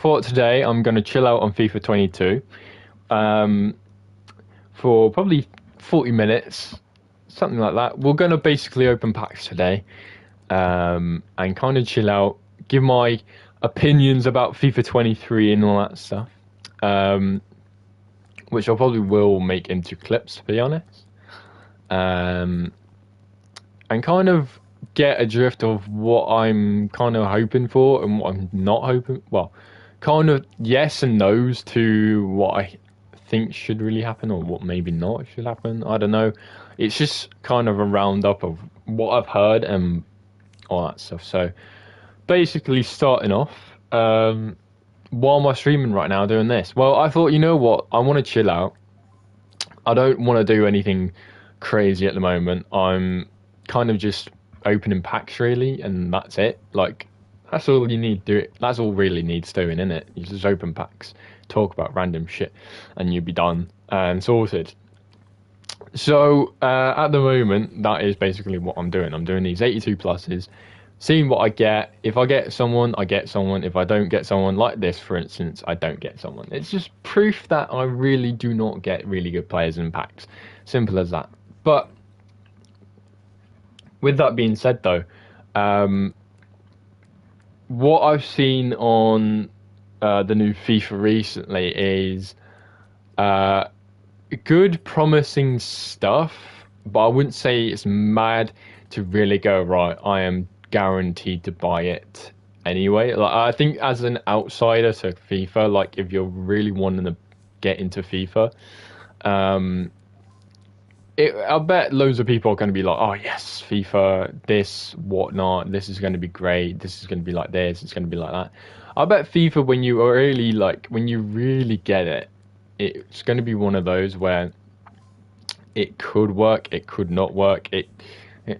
For today, I'm going to chill out on FIFA 22 um, for probably 40 minutes, something like that. We're going to basically open packs today and kind of chill out, give my opinions about FIFA 23 and all that stuff, um, which I probably will make into clips, to be honest, um, and kind of get a drift of what I'm kind of hoping for and what I'm not hoping. Well, kind of yes and no's to what I think should really happen or what maybe not should happen. I don't know. It's just kind of a roundup of what I've heard and all that stuff. So basically, starting off, why am I streaming right now doing this? Well, I thought, you know what? I want to chill out. I don't want to do anything crazy at the moment. I'm kind of just opening packs really, and that's it. Like that's all you need to do. That's all really needs doing, isn't it? You just open packs, talk about random shit, and you'll be done and sorted. So at the moment, that is basically what I'm doing. I'm doing these 82 pluses, seeing what I get. If I get someone, I get someone. If I don't get someone, like this, for instance, I don't get someone. It's just proof that I really do not get really good players in packs. Simple as that. But with that being said, though, um, what I've seen on the new FIFA recently is uh, good, promising stuff, but I wouldn't say it's mad to really go right. I am guaranteed to buy it anyway. Like I think as an outsider to FIFA, like if you're really wanting to get into FIFA, um, I bet loads of people are going to be like, oh yes, FIFA, this, whatnot, this is going to be great, this is going to be like this, it's going to be like that. I bet FIFA, when you are really like, when you really get it, it's going to be one of those where it could work, it could not work. It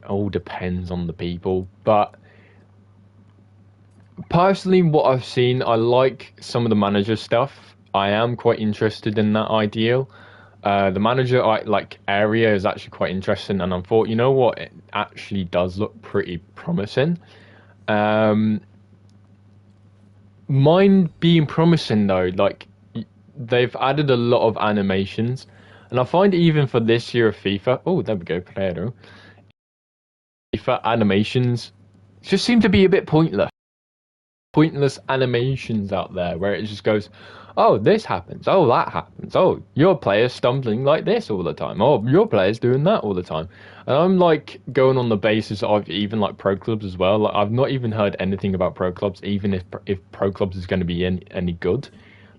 all depends on the people. But personally, what I've seen, I like some of the manager stuff. I am quite interested in that ideal. The manager like area is actually quite interesting, and I thought, you know what, it actually does look pretty promising. Um, Mine being promising though, like they've added a lot of animations, and I find even for this year of FIFA, oh there we go, player, FIFA animations just seem to be a bit pointless. Pointless animations out there where it just goes, oh, this happens, oh, that happens, oh, your player's stumbling like this all the time, oh, your player's doing that all the time. And I'm like going on the basis of even like pro clubs as well. Like I've not even heard anything about pro clubs, even if pro clubs is going to be any good.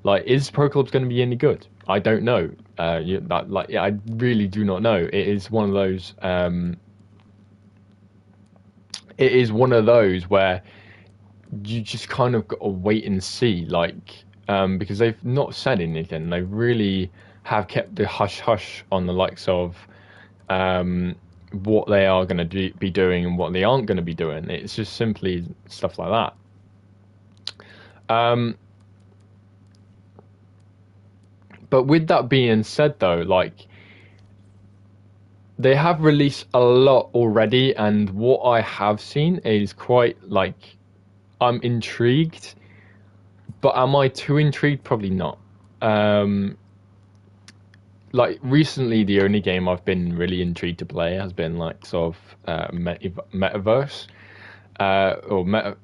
Like, is pro clubs going to be any good? I don't know. Yeah, I really do not know. It is one of those. It is one of those where you just kind of got to wait and see, like, because they've not said anything. They really have kept the hush hush on the likes of what they are going to be doing and what they aren't going to be doing. It's just simply stuff like that. But with that being said, though, like they have released a lot already, and what I have seen is quite like I'm intrigued, but am I too intrigued? Probably not. Um, like recently, the only game I've been really intrigued to play has been like sort of metaverse, or meta.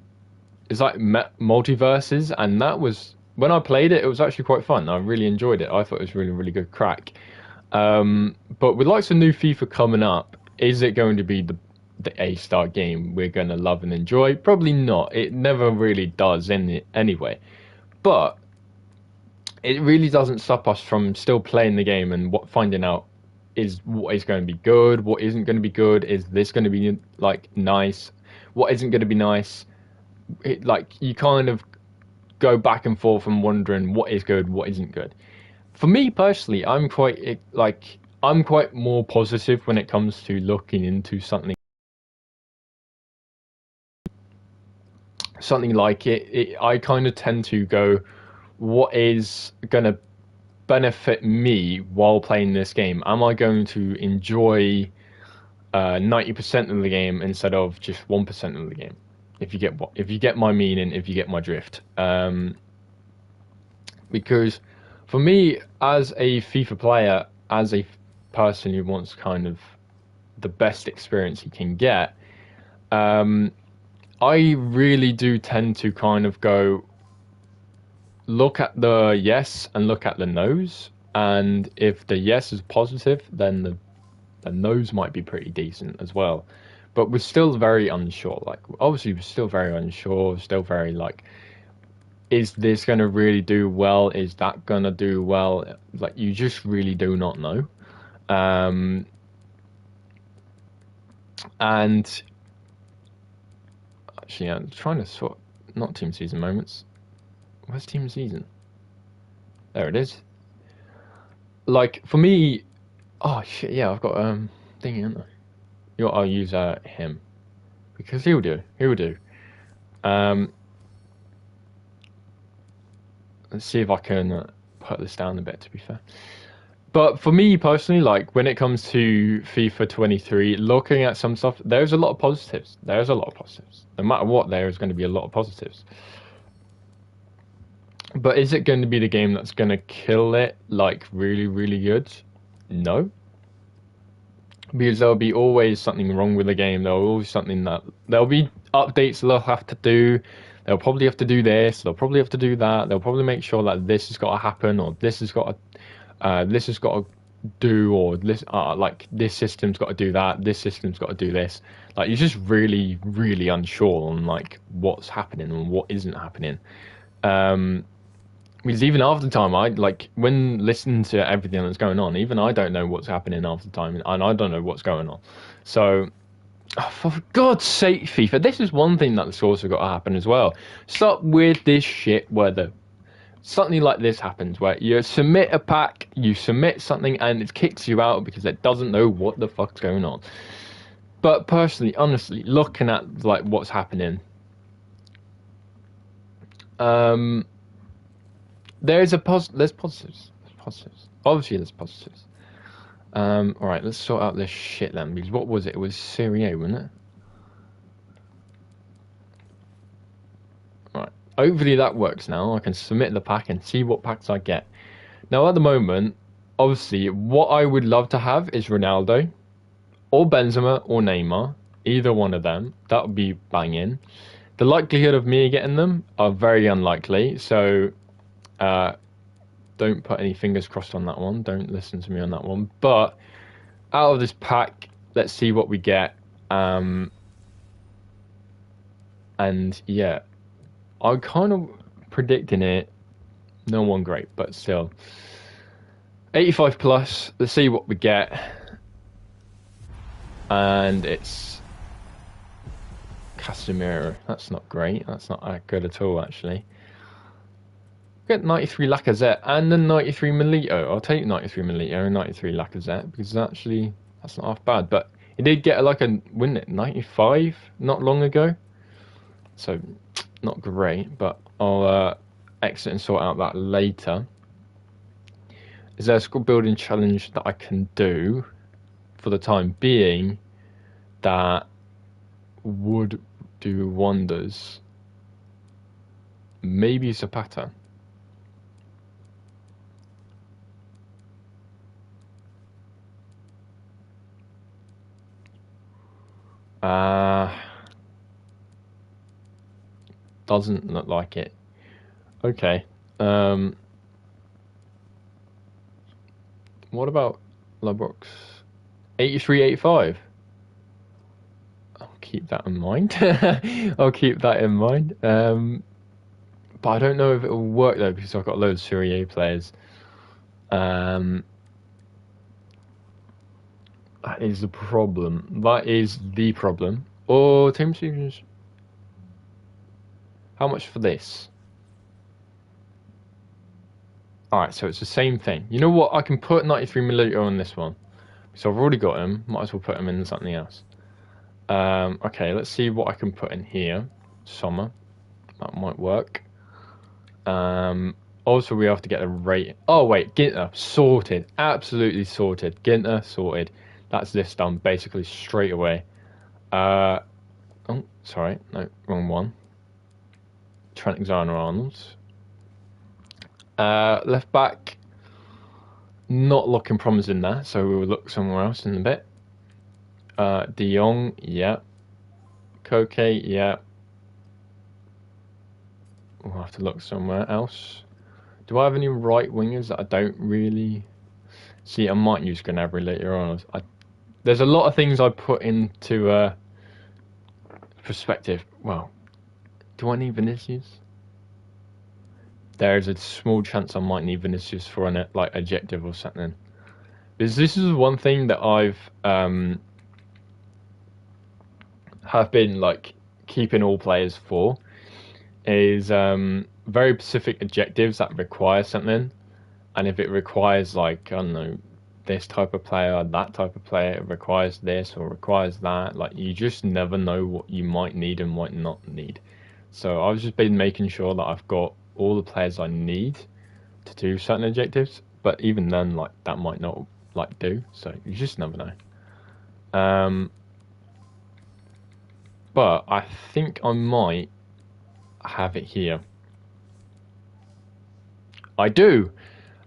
It's like multiverses, and that was when I played it. It was actually quite fun. I really enjoyed it. I thought it was really really good crack. But with like some new FIFA coming up, is it going to be the A-star game we're going to love and enjoy? Probably not. It never really does anyway. But it really doesn't stop us from still playing the game and finding out is what is going to be good, what isn't going to be good, is this going to be like nice, what isn't going to be nice. Like you kind of go back and forth and wondering what is good, what isn't good. For me personally, I'm quite more positive when it comes to looking into something like it. I kind of tend to go, what is gonna benefit me while playing this game? Am I going to enjoy 90% of the game instead of just 1% of the game? If you get my meaning, if you get my drift. Because for me, as a FIFA player, as a person who wants kind of the best experience he can get, um, I really do tend to kind of go look at the yes and look at the no's. And if the yes is positive, then the no's might be pretty decent as well. But we're still very unsure. Like, obviously, we're still very unsure, still very like, is this going to really do well? Is that going to do well? Like, you just really do not know. Um, and actually, I'm trying to sort, not team season moments. Where's team season? There it is. Like, for me, oh shit, yeah, I've got thingy, haven't I? You know what, I'll use him because he'll do. He'll do. Um, let's see if I can put this down a bit. To be fair, but for me personally, like when it comes to FIFA 23, looking at some stuff, there's a lot of positives. There's a lot of positives. No matter what, there is going to be a lot of positives. But is it going to be the game that's going to kill it like really, really good? No, because there'll be always something wrong with the game. There'll always something that there'll be updates they'll have to do. They'll probably have to do this. They'll probably have to do that. They'll probably make sure that this has got to happen or this has got to do or this like this system's got to do that. This system's got to do this. Like you're just really, really unsure on like what's happening and what isn't happening. Because even after the time, I like when listening to everything that's going on. Even I don't know what's happening after the time, and I don't know what's going on. So, oh, for God's sake, FIFA, this is one thing that's also got to happen as well. Stop with this shit where something like this happens, where you submit a pack, you submit something, and it kicks you out because it doesn't know what the fuck's going on. But personally, honestly, looking at like what's happening, there's positives. There's positives. Obviously, there's positives. All right, let's sort out this shit then. Because what was it? It was Serie A, wasn't it? All right. Hopefully that works now. I can submit the pack and see what packs I get. Now, at the moment, obviously, what I would love to have is Ronaldo, or Benzema, or Neymar. Either one of them. That would be banging. The likelihood of me getting them are very unlikely. So. Don't put any fingers crossed on that one. Don't listen to me on that one. But out of this pack, let's see what we get. And yeah, I'm kind of predicting it. No one great, but still. 85 plus. Let's see what we get. And it's Casemiro. That's not great. That's not that good at all, actually. Get 93 Lacazette and then 93 Milito. I'll take 93 Milito and 93 Lacazette because actually that's not half bad. But he did get like a win at 95 not long ago, so not great. But I'll exit and sort out that later. Is there a squad building challenge that I can do for the time being that would do wonders? Maybe Zapata. Doesn't look like it. Okay. What about Labrox? 83, 85. I'll keep that in mind. I'll keep that in mind. But I don't know if it will work though because I've got loads of Serie A players. That is the problem. That is the problem. Or team seasons. How much for this? Alright, so it's the same thing. You know what? I can put 93 Milito on this one. So I've already got him. Might as well put him in something else. Okay, let's see what I can put in here. Summer. That might work. Also, we have to get a rate. Oh, wait. Ginter. Sorted. Absolutely sorted. Ginter. Sorted. That's this done basically straight away. Oh, sorry. No, wrong one. Trent Alexander-Arnold. Left back, not looking promising there, so we will look somewhere else in a bit. De Jong, yeah. Koke, yeah. We'll have to look somewhere else. Do I have any right wingers that I don't really see? I might use Gnabry later on. There's a lot of things I put into perspective. Well, do I need Vinicius? There's a small chance I might need Vinicius for an like objective or something. Because this is one thing that I've have been like keeping all players for is very specific objectives that require something, and if it requires like I don't know this type of player, that type of player, it requires this or requires that. Like you just never know what you might need and might not need. So I've just been making sure that I've got all the players I need to do certain objectives, but even then, like that might not like do. So you just never know. But I think I might have it here. I do.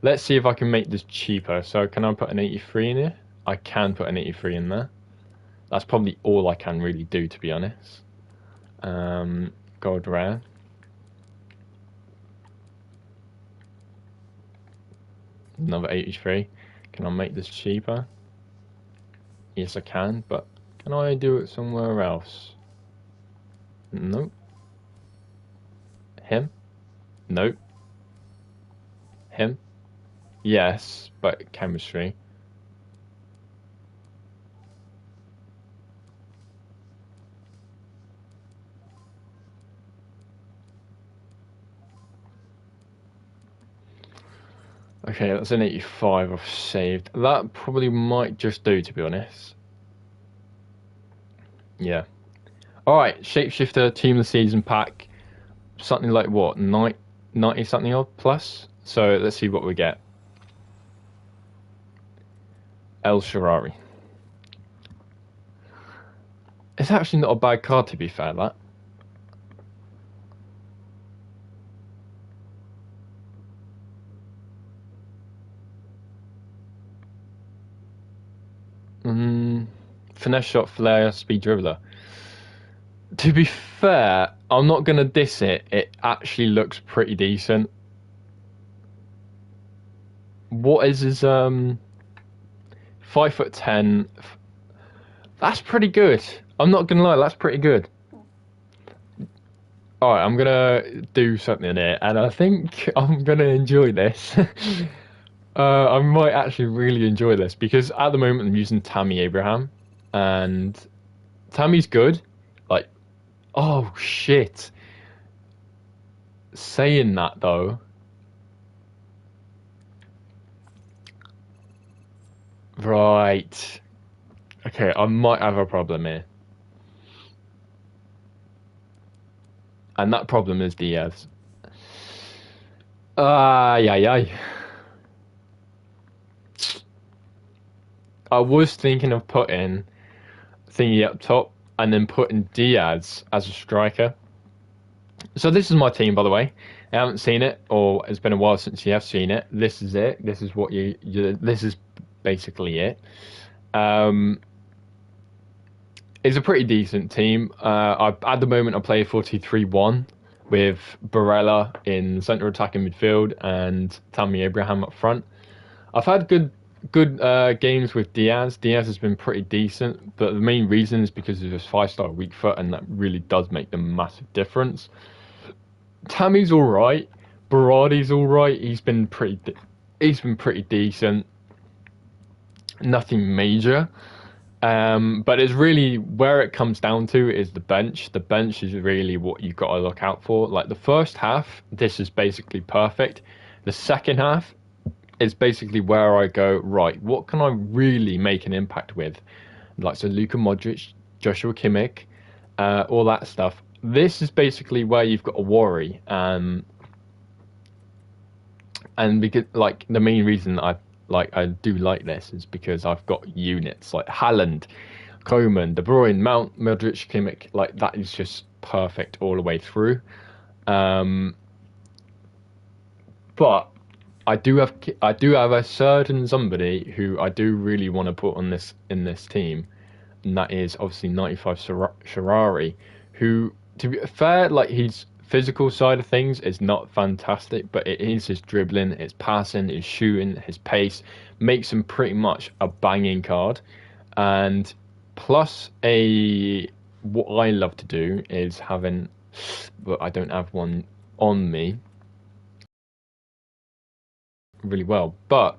Let's see if I can make this cheaper. So can I put an 83 in here? I can put an 83 in there. That's probably all I can really do, to be honest. Gold rare. Another 83. Can I make this cheaper? Yes, I can, but can I do it somewhere else? Nope. Him? Nope. Him? Yes, but chemistry. Okay, that's an 85 I've saved. That probably might just do, to be honest. Yeah. Alright, Shapeshifter, Team of the Season pack. Something like what? 90 something odd plus? So let's see what we get. El Shaarawy. It's actually not a bad card, to be fair, that. Finesse shot, flair, speed dribbler. To be fair, I'm not gonna diss it. It actually looks pretty decent. What is his 5'10"? That's pretty good. I'm not gonna lie, that's pretty good. Alright, I'm gonna do something here, and I think I'm gonna enjoy this. I might actually really enjoy this because at the moment I'm using Tammy Abraham, and Tammy's good. Like, oh shit. Saying that though, right. Okay, I might have a problem here. And that problem is Diaz. Yeah. I was thinking of putting Thingy up top and then putting Diaz as a striker. So this is my team, by the way. I haven't seen it, or it's been a while since you have seen it. This is it. This is what this is basically it. It's a pretty decent team. At the moment, I play 4-2-3-1 with Barella in centre attacking midfield and Tammy Abraham up front. I've had good games with Diaz. Diaz has been pretty decent, but the main reason is because of his 5-star weak foot, and that really does make a massive difference. Tammy's all right. Berardi's all right. He's been pretty decent. Nothing major. But it's really where it comes down to is the bench. The bench is really what you've got to look out for. Like the first half, this is basically perfect. The second half is basically where I go, right, what can I really make an impact with? Like, so Luka Modric, Joshua Kimmich, all that stuff. This is basically where you've got to worry. And because, like, the main reason I do like this is because I've got units like Haaland, Koeman, De Bruyne, Mount, Modric, Kimmich. Like, that is just perfect all the way through. But I do have a certain somebody who I do really want to put on this in this team, and that is obviously 95 Sharari, who, to be fair, like his physical side of things is not fantastic, but it is his dribbling, his passing, his shooting, his pace makes him pretty much a banging card, and plus a what I love to do is having, but I don't have one on me really well, but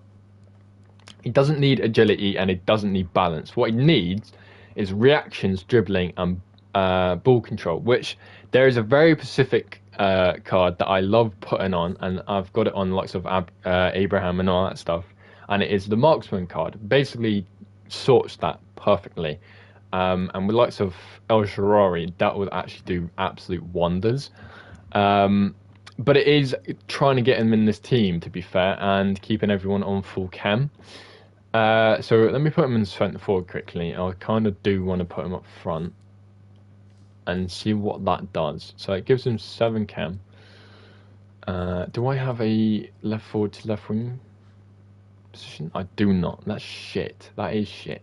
he doesn't need agility and he doesn't need balance. What he needs is reactions, dribbling, and ball control, which there is a very specific card that I love putting on, and I've got it on lots of Abraham and all that stuff, and it is the marksman card. Basically, sorts that perfectly. And with lots of El Shaarawy, that would actually do absolute wonders. But it is trying to get him in this team, to be fair, and keeping everyone on full chem. So let me put him in centre forward quickly. I kind of do want to put him up front and see what that does. So it gives him 7 chem. Do I have a left forward to left wing position? I do not. That's shit. That is shit.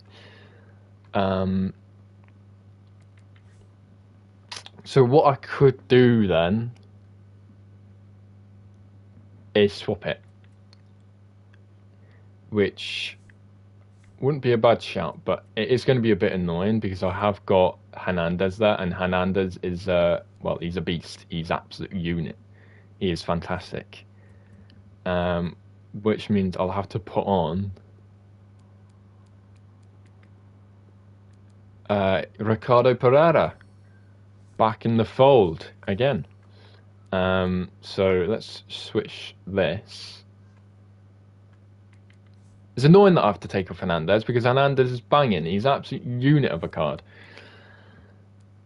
So what I could do then is swap it, which wouldn't be a bad shout, but it is going to be a bit annoying because I have got Hernandez there, and Hernandez is well, he's a beast. He's absolute unit. He is fantastic. Which means I'll have to put on Ricardo Pereira back in the fold again. So let's switch this. It's annoying that I have to take off Hernandez because Hernandez is banging. He's an absolute unit of a card.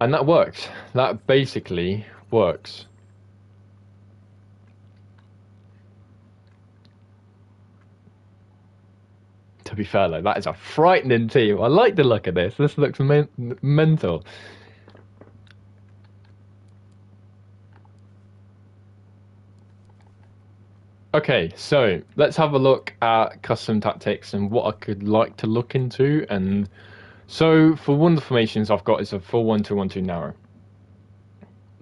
And that works. That basically works. To be fair though, that is a frightening team. I like the look of this. This looks mental. Okay, so let's have a look at custom tactics and what I could like to look into. And so for one of the formations I've got is a full 1-2-1-2 narrow.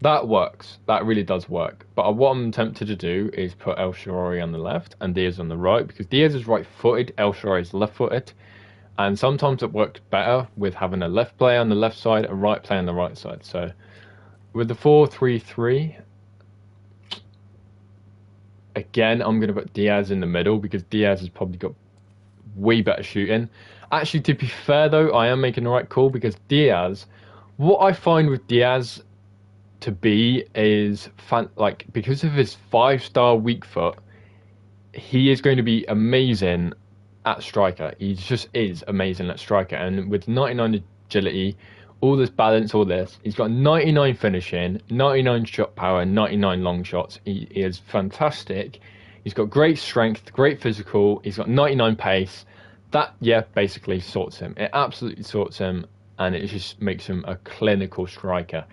That works. That really does work. But what I'm tempted to do is put El Shaarawy on the left and Diaz on the right, because Diaz is right-footed, El Shaarawy is left-footed, and sometimes it works better with having a left player on the left side, a right player on the right side. So with the 4-3-3. Again, I'm going to put Diaz in the middle because Diaz has probably got way better shooting. Actually, to be fair though, I am making the right call because Diaz, what I find with Diaz to be is, like, because of his 5-star weak foot, he is going to be amazing at striker. He just is amazing at striker. And with 99 agility, all this balance, all this. He's got 99 finishing, 99 shot power, 99 long shots. He is fantastic. He's got great strength, great physical. He's got 99 pace. That, yeah, basically sorts him. It absolutely sorts him, and it just makes him a clinical striker.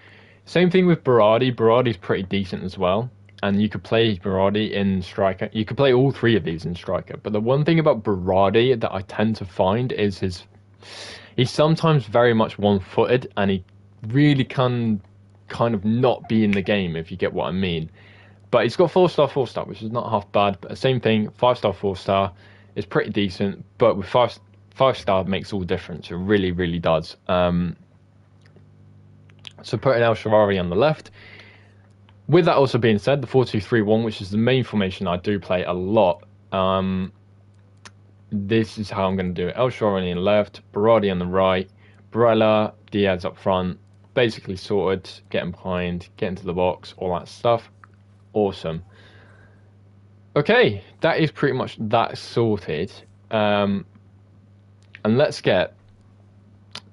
Same thing with Berardi. Berardi's pretty decent as well. And you could play Berardi in striker. You could play all 3 of these in striker. But the one thing about Berardi that I tend to find is he's sometimes very much one-footed, and he really can kind of not be in the game, if you get what I mean. But he's got 4-star, 4-star, which is not half bad. But the same thing, 5-star, 4-star is pretty decent. But with 5-star makes all the difference. It really, really does. So putting El Shaarawy on the left. With that also being said, the 4-2-3-1, which is the main formation I do play a lot. This is how I'm going to do it. El Shaarawy on the left, Berardi on the right, Barella, Diaz up front. Basically sorted, getting behind, get into the box, all that stuff. Awesome. Okay, that is pretty much that sorted. And let's get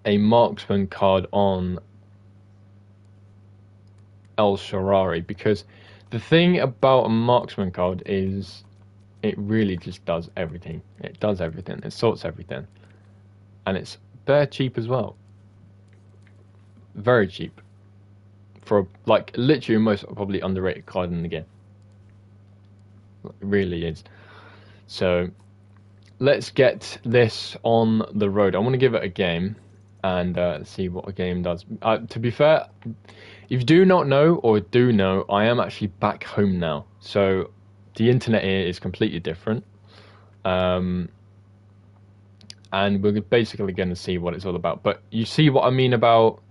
a marksman card on El Shaarawy, because the thing about a marksman card is it really just does everything. It does everything. It sorts everything. And it's bare cheap as well. Very cheap. For, like, literally most probably underrated card in the game. It really is. So let's get this on the road. I want to give it a game and see what a game does. To be fair, if you do not know or do know, I am actually back home now. So the internet here is completely different. And we're basically going to see what it's all about. But you see what I mean about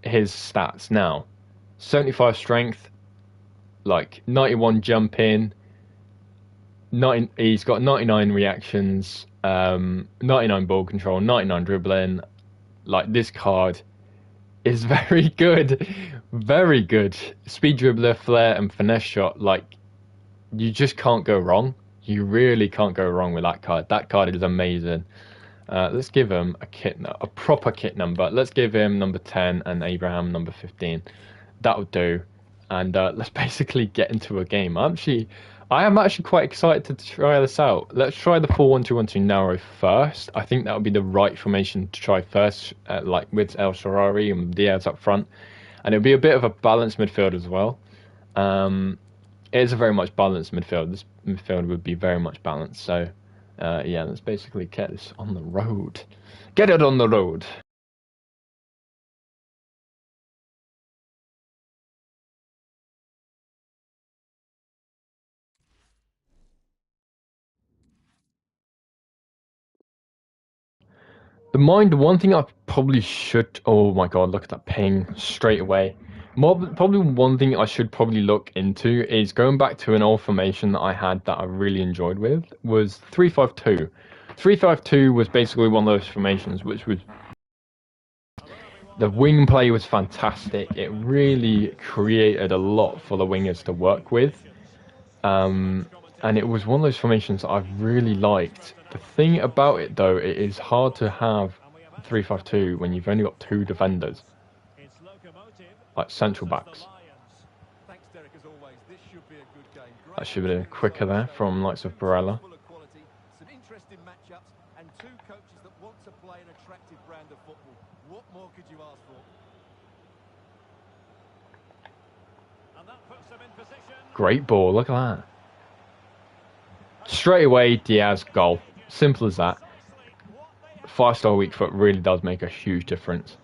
his stats now. 75 strength, like 91 jump in, he's got 99 reactions, 99 ball control, 99 dribbling. Like, this card is very good. Very good. Speed dribbler, flair, and finesse shot. Like, you just can't go wrong. You really can't go wrong with that card. That card is amazing. Let's give him a proper kit number. Let's give him number 10 and Abraham number 15. That'll do. And let's basically get into a game. I am actually quite excited to try this out. Let's try the 4-1-2-1-2 narrow first. I think that would be the right formation to try first, like with El Shaarawy and Diaz up front. And it'll be a bit of a balanced midfield as well. It is a very much balanced midfield. This midfield would be very much balanced. So, yeah, let's basically get this on the road. Get it on the road. One thing I probably should. Oh my god, look at that ping straight away. Probably one thing I should probably look into is going back to an old formation that I had that I really enjoyed was 3-5-2. 3-5-2 was basically one of those formations which was. The wing play was fantastic. It really created a lot for the wingers to work with. And it was one of those formations that I really liked. The thing about it, though, it is hard to have 3-5-2 when you've only got two defenders, like central backs. That should have been quicker there from likes of Barella. Great ball, look at that. Straight away, Diaz, goal. Simple as that. 5-star weak foot really does make a huge difference.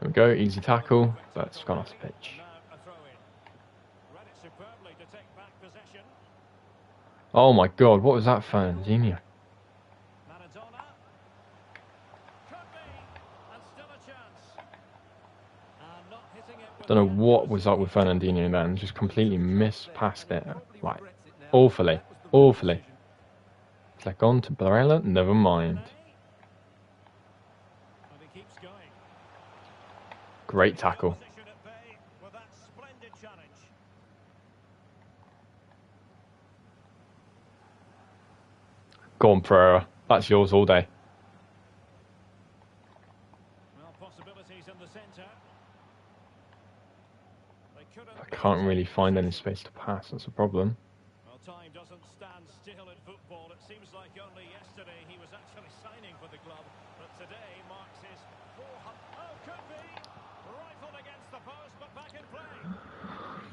There we go, easy tackle, but it's gone off the pitch. Oh my god, what was that, Fernandinho? Don't know what was up with Fernandinho then, just completely missed past it. Like, awfully. Click on to Barella, never mind. Great tackle. Go on, Pereira. That's yours all day. I can't really find any space to pass, that's a problem. Well, time doesn't stand still in football. It seems like only yesterday he was actually signing for the club, but today marks his 400. Oh, could be! Rifled against the post, but back in play.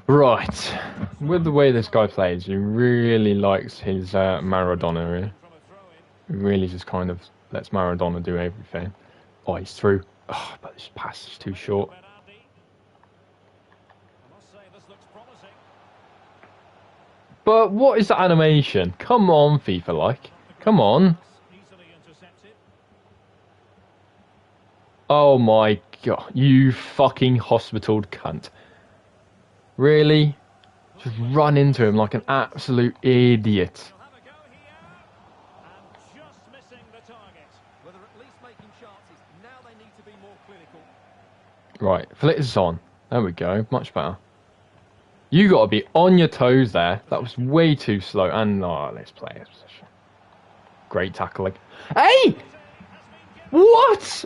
Right. With the way this guy plays, he really likes his Maradona, really. He really just kind of lets Maradona do everything. Oh, he's through. Oh, but this pass is too short. But what is that animation? Come on, FIFA, like. Come on. Oh my god. You fucking hospitaled cunt. Really? Just run into him like an absolute idiot. Right, flick this on. There we go. Much better. You got to be on your toes there. That was way too slow. And let's play this position. Great tackling. Hey! What?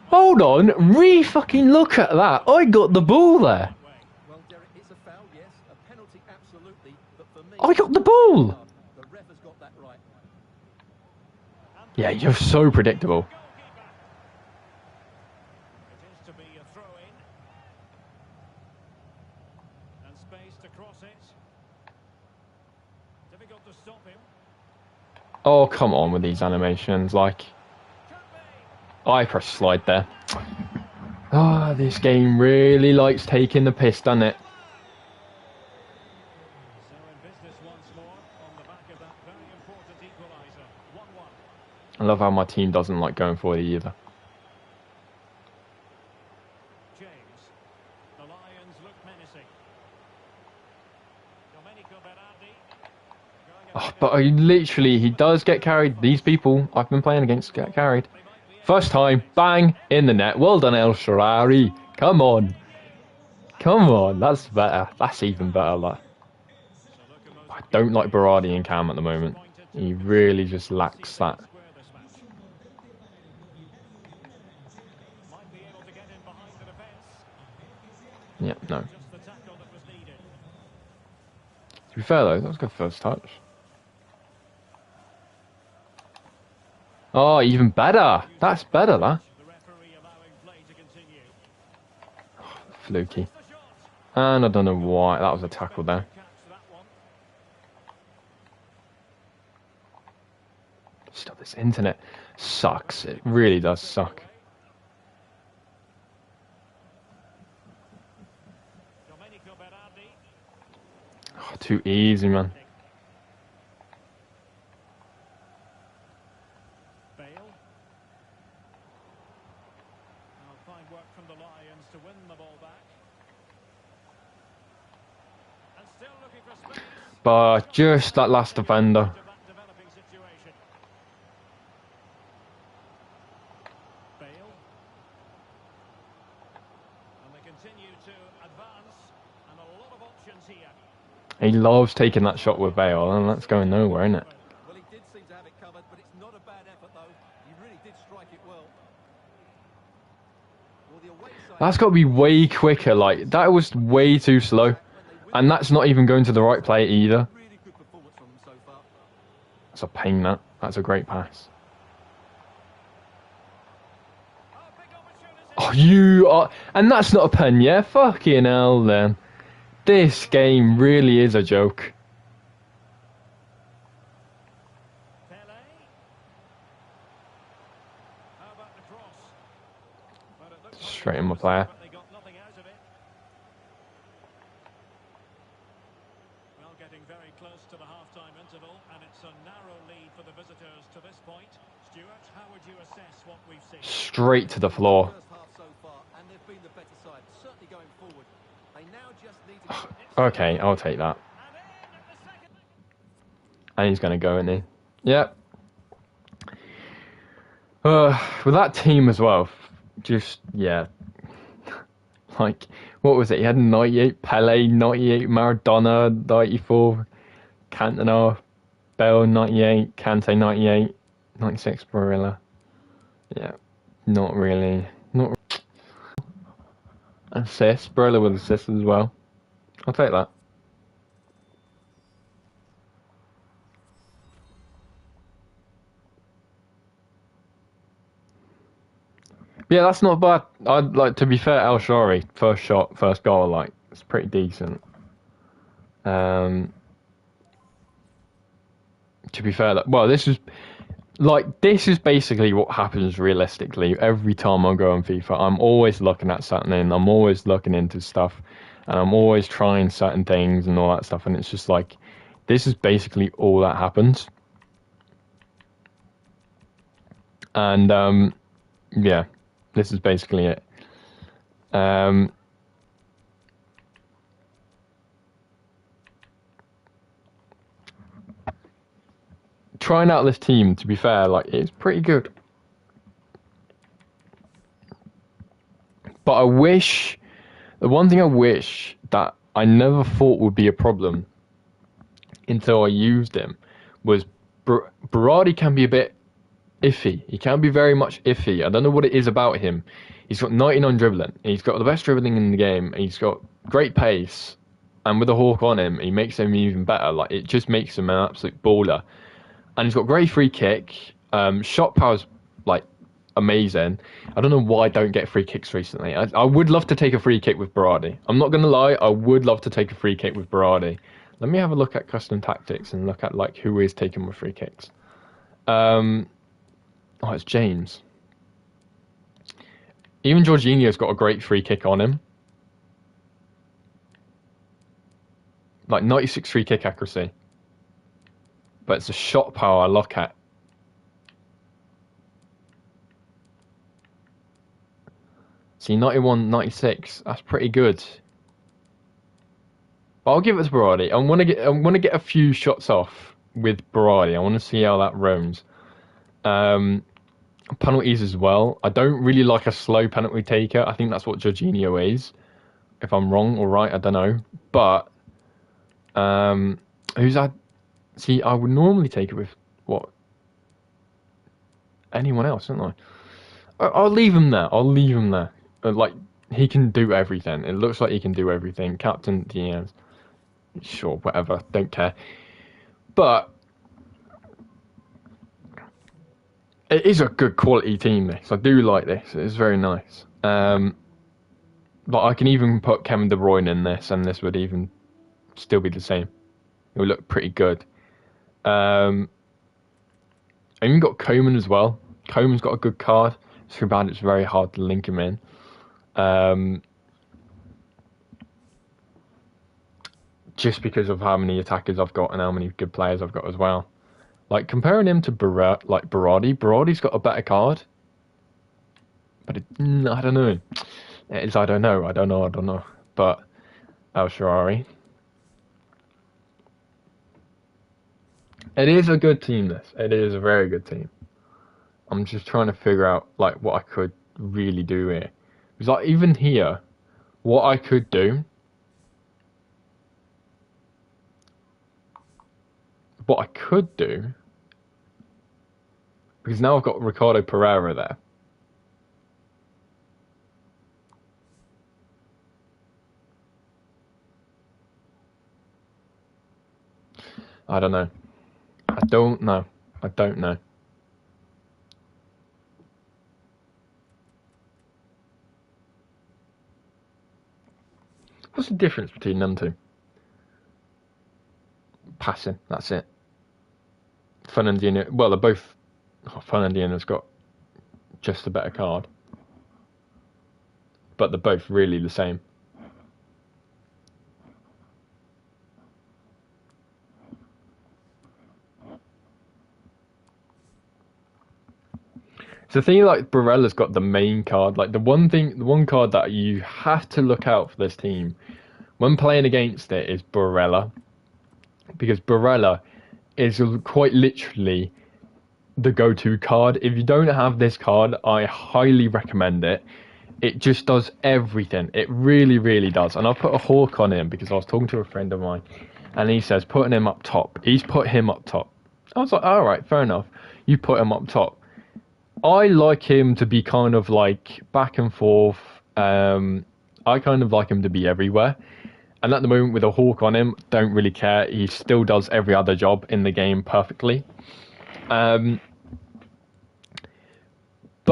Hold on. Re-fucking look at that. I got the ball there. I got the ball. Yeah, you're so predictable. Oh, come on with these animations. Like, I press slide there. Ah, this game really likes taking the piss, doesn't it? So in business once more on the back of that very important equaliser. 1-1. I love how my team doesn't like going for it either. James. The Lions look menacing. Domenico Berardi. Oh, but he does get carried. These people I've been playing against get carried. First time, bang, in the net. Well done, El Shaarawy. Come on. Come on, that's better. That's even better. Like, I don't like Berardi and Cam at the moment. He really just lacks that. Yeah, no. To be fair though, that was a good first touch. Oh, even better. That's better, that. Oh, fluky. And I don't know why. That was a tackle there. Still, this internet sucks. It really does suck. Oh, too easy, man. But just that last defender. He loves taking that shot with Bale, and that's going nowhere, isn't it? Well, he did seem to have it covered, but it's not a bad effort, though. He really did strike it well. That's got to be way quicker. Like, that was way too slow. And that's not even going to the right player either. That's a pain, that. That's a great pass. Oh, you are... And that's not a pen, yeah? Fucking hell, then. This game really is a joke. Straight in my player. Well, getting very close to the half-time interval, and it's a narrow lead for the visitors to this point. Stuart, how would you assess what we've seen? Straight to the floor. Okay, I'll take that. And he's going to go, isn't he? Yep. With that team as well, just, yeah. Like, what was it? He had 98 Pele, 98 Maradona, 94 Cantona, Bale 98, Kante 98, 96 Barilla. Yeah, not really. Not assist. Barilla with assists as well. I'll take that. Yeah, that's not bad. I'd like, to be fair, El Shaarawy, first shot, first goal, like, it's pretty decent. To be fair, well, this is basically what happens realistically every time I go on FIFA. I'm always looking at something, I'm always looking into stuff, and I'm always trying certain things and all that stuff, and it's just like, this is basically all that happens. And, yeah. This is basically it. Trying out this team, to be fair, like, it's pretty good. But I wish, the one thing I wish that I never thought would be a problem until I used him was Berardi can be a bit iffy. He can be very much iffy. I don't know what it is about him. He's got 99 dribbling. He's got the best dribbling in the game. He's got great pace. And with a hawk on him, he makes him even better. Like, it just makes him an absolute baller. And he's got great free kick. Shot power's, like, amazing. I don't know why I don't get free kicks recently. I would love to take a free kick with Berardi. I'm not going to lie. I would love to take a free kick with Berardi. Let me have a look at custom tactics and look at, like, who is taking my free kicks. Oh, it's James. Even Jorginho's got a great free kick on him. Like 96 free kick accuracy. But it's a shot power I look at. See, 91, 96. That's pretty good. But I'll give it to Berardi. I want to get a few shots off with Berardi. I want to see how that roams. Penalties as well. I don't really like a slow penalty taker. I think that's what Jorginho is. If I'm wrong or right, I don't know. But who's that? See, I would normally take it with what? Anyone else, don't I? I'll leave him there. I'll leave him there. Like, he can do everything. It looks like he can do everything. Captain Diaz. Sure, whatever. Don't care. But it is a good quality team, this. I do like this. It's very nice. But I can even put Kevin De Bruyne in this, and this would even still be the same. It would look pretty good. And you've got Coman as well. Coman's got a good card. It's too bad it's very hard to link him in. Just because of how many attackers I've got and how many good players I've got as well. Like, comparing him to Berardi's got a better card. But I don't know. It's I don't know. But El Shaarawy. It is a good team, this. It is a very good team. I'm just trying to figure out, like, what I could really do here. Because, like, even here, what I could do... Because now I've got Ricardo Pereira there. I don't know. I don't know. What's the difference between them two? Passing, that's it. Fernandinho, well, they're both... Fernandinho's got just a better card. But they're both really the same. So the thing, like, Barella's got the main card. Like, the one card that you have to look out for this team when playing against it is Barella. Because Barella is quite literally the go-to card. If you don't have this card, I highly recommend it. It just does everything. It really, really does. And I put a hawk on him because I was talking to a friend of mine, and he says putting him up top. He's put him up top. I was like, all right, fair enough. You put him up top. I like him to be kind of like back and forth. I kind of like him to be everywhere. And at the moment, with a hawk on him, don't really care. He still does every other job in the game perfectly. But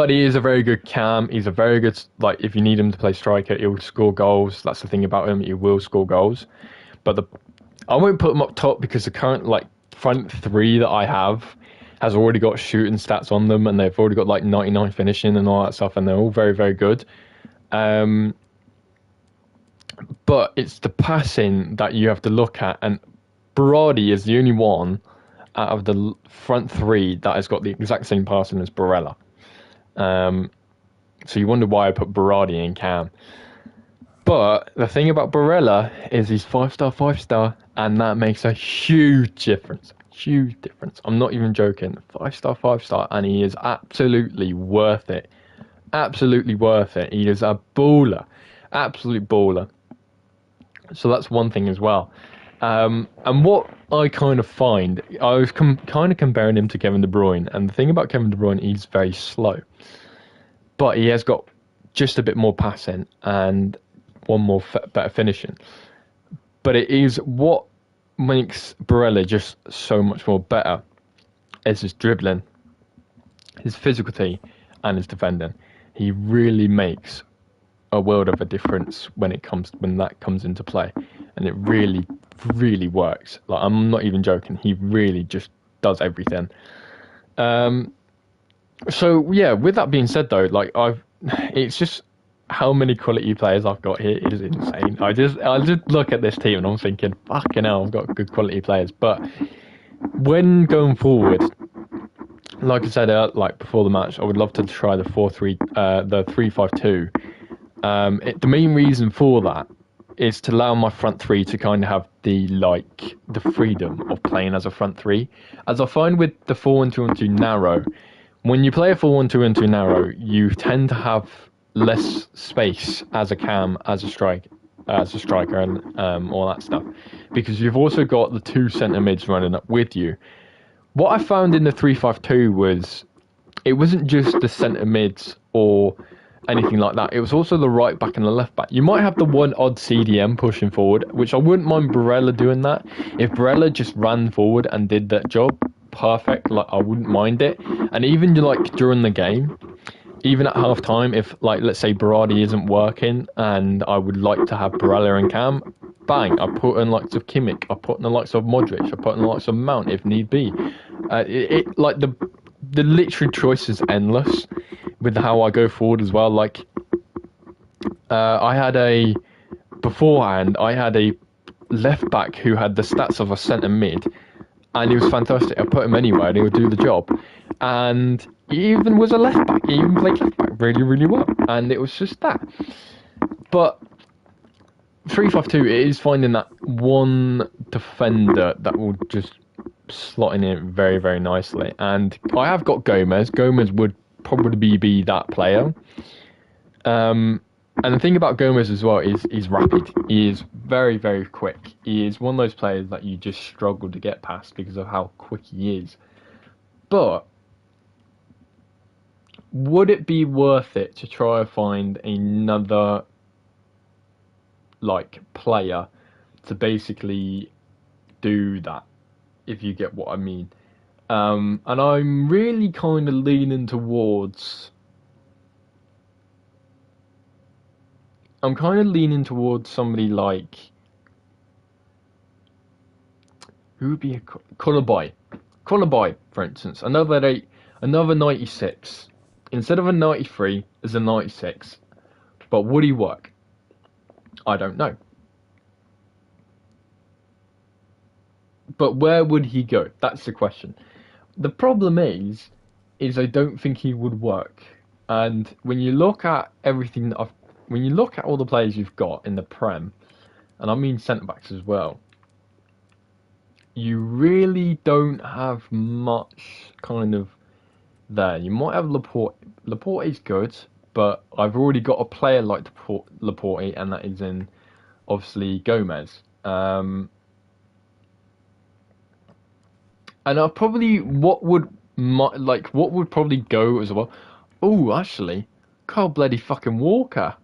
he is a very good cam. He's a very good, like, if you need him to play striker, he'll score goals. That's the thing about him. He will score goals. But I won't put him up top because the current, like, front three that I have has already got shooting stats on them, and they've already got, like, 99 finishing and all that stuff, and they're all very, very good. But it's the passing that you have to look at, and Berardi is the only one out of the front three that has got the exact same passing as Barella. So you wonder why I put Berardi in cam. But the thing about Barella is he's 5-star, and that makes a huge difference. Huge difference. I'm not even joking. 5-star, and he is absolutely worth it. Absolutely worth it. He is a baller. Absolute baller. So that's one thing as well. And what I kind of find, I was kind of comparing him to Kevin De Bruyne. And the thing about Kevin De Bruyne, he's very slow. But he has got just a bit more passing and one more better finishing. But it is what makes Barella just so much more better is his dribbling, his physicality, and his defending. He really makes a world of a difference when that comes into play, and it really works. Like, I'm not even joking. He really just does everything. So yeah, with that being said though, like it's just how many quality players I've got here is insane. I just look at this team and I'm thinking, fucking hell, I've got good quality players. But when going forward, like I said, like before the match, I would love to try the 3-5-2. The main reason for that is to allow my front three to kind of have the freedom of playing as a front three. As I find with the 4-1-2-1-2 narrow, when you play a 4-1-2-1-2 narrow, you tend to have less space as a cam, as a striker, and all that stuff, because you've also got the two centre mids running up with you. What I found in the 3-5-2 was it wasn't just the centre mids or anything like that. It was also the right back and the left back. You might have the one odd CDM pushing forward, which I wouldn't mind Barella doing that. If Barella just ran forward and did that job, perfect. Like, I wouldn't mind it. And even like during the game, even at half time, if like let's say Berardi isn't working and I would like to have Barella and Cam, bang, I put in the likes of Kimmich, I put in the likes of Modric, I put in the likes of Mount if need be. Like the literal choice is endless with how I go forward as well. Like beforehand I had a left back who had the stats of a centre mid, and he was fantastic. I put him anywhere and he would do the job. And he even was a left back. He even played left back really, really well. And it was just that. But 3-5-2, it is finding that one defender that will just slot in it very, very nicely. And I have got Gomez. Gomez would probably be that player. And the thing about Gomez as well is he's rapid. He is very, very quick. He is one of those players that you just struggle to get past because of how quick he is. But would it be worth it to try and find another like player to basically do that, if you get what I mean? And I'm really kind of leaning towards somebody like, who would be a Koulibaly, for instance. Another 96. Instead of a 93, is a 96. But would he work? I don't know. But where would he go? That's the question. The problem is I don't think he would work. And when you look at everything that when you look at all the players you've got in the Prem, and I mean centre-backs as well, you really don't have much kind of there. You might have Laporte. Laporte is good, but I've already got a player like Laporte, and that is in, obviously, Gomez. And I probably, what would probably go as well? Oh, actually, Carl bloody fucking Walker.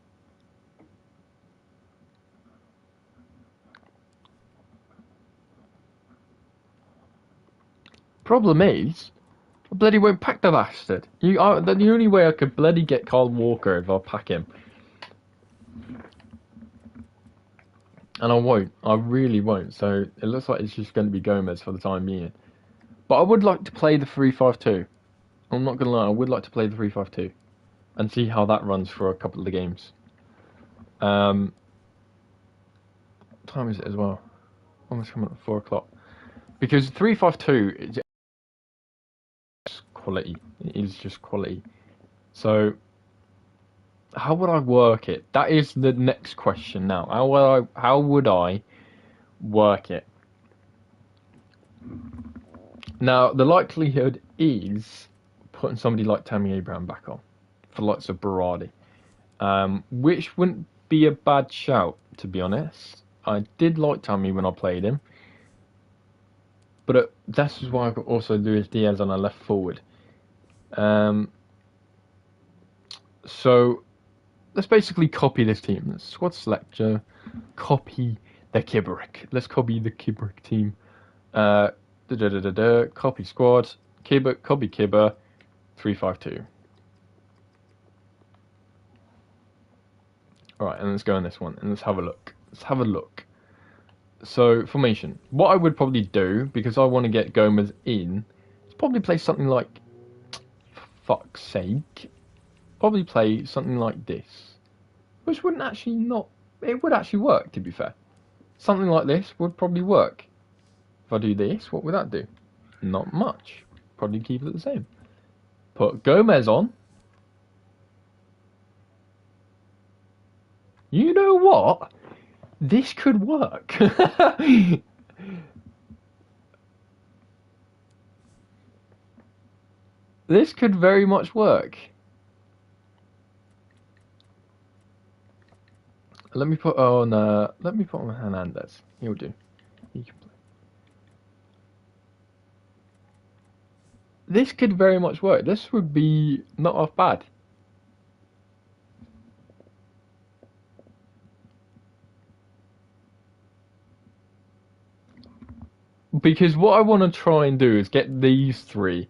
Problem is, I bloody won't pack the bastard. The only way I could bloody get Carl Walker if I pack him. And I won't. I really won't. So it looks like it's just going to be Gomez for the time being. But I would like to play the 3-5-2. I'm not going to lie, I would like to play the 3-5-2. And see how that runs for a couple of the games. What time is it as well? Almost coming up at 4 o'clock. Because 3-5-2 is quality. It is just quality. So, how would I work it? That is the next question now. How would I work it? Now, the likelihood is putting somebody like Tammy Abraham back on for lots of Berardi, which wouldn't be a bad shout, to be honest. I did like Tammy when I played him, but that's why I could also Luis Diaz on a left forward. So let's basically copy this team. The squad selector, copy the Kibrick. Let's copy the Kibrick team. Copy squad, copy Kibber, 3-5-2. Alright, and let's go on this one, and let's have a look. So, formation. What I would probably do, because I want to get Gomez in, is probably play something like fuck's sake, probably play something like this, which wouldn't actually not. It would actually work, to be fair. Something like this would probably work. If I do this, what would that do? Not much. Probably keep it the same. Put Gomez on. You know what? This could work. This could very much work. Let me put on. Let me put on Hernandez. He'll do. He can play. This could very much work. This would be not half bad. Because what I want to try and do is get these three,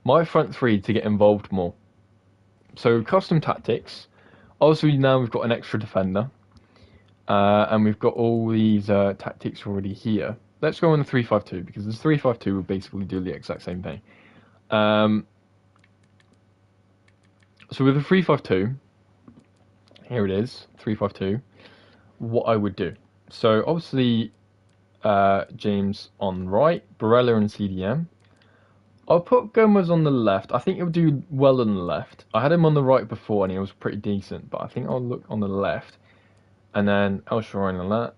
my front three, to get involved more. So custom tactics. Obviously now we've got an extra defender. And we've got all these tactics already here. Let's go on the 3-5-2 because the 3-5-2 will basically do the exact same thing. So with the 3-5-2, here it is, 3-5-2. What I would do. So obviously James on right, Barella and CDM. I'll put Gomez on the left. I think he'll do well on the left. I had him on the right before and he was pretty decent, but I think I'll look on the left. And then El Shaarawy on that.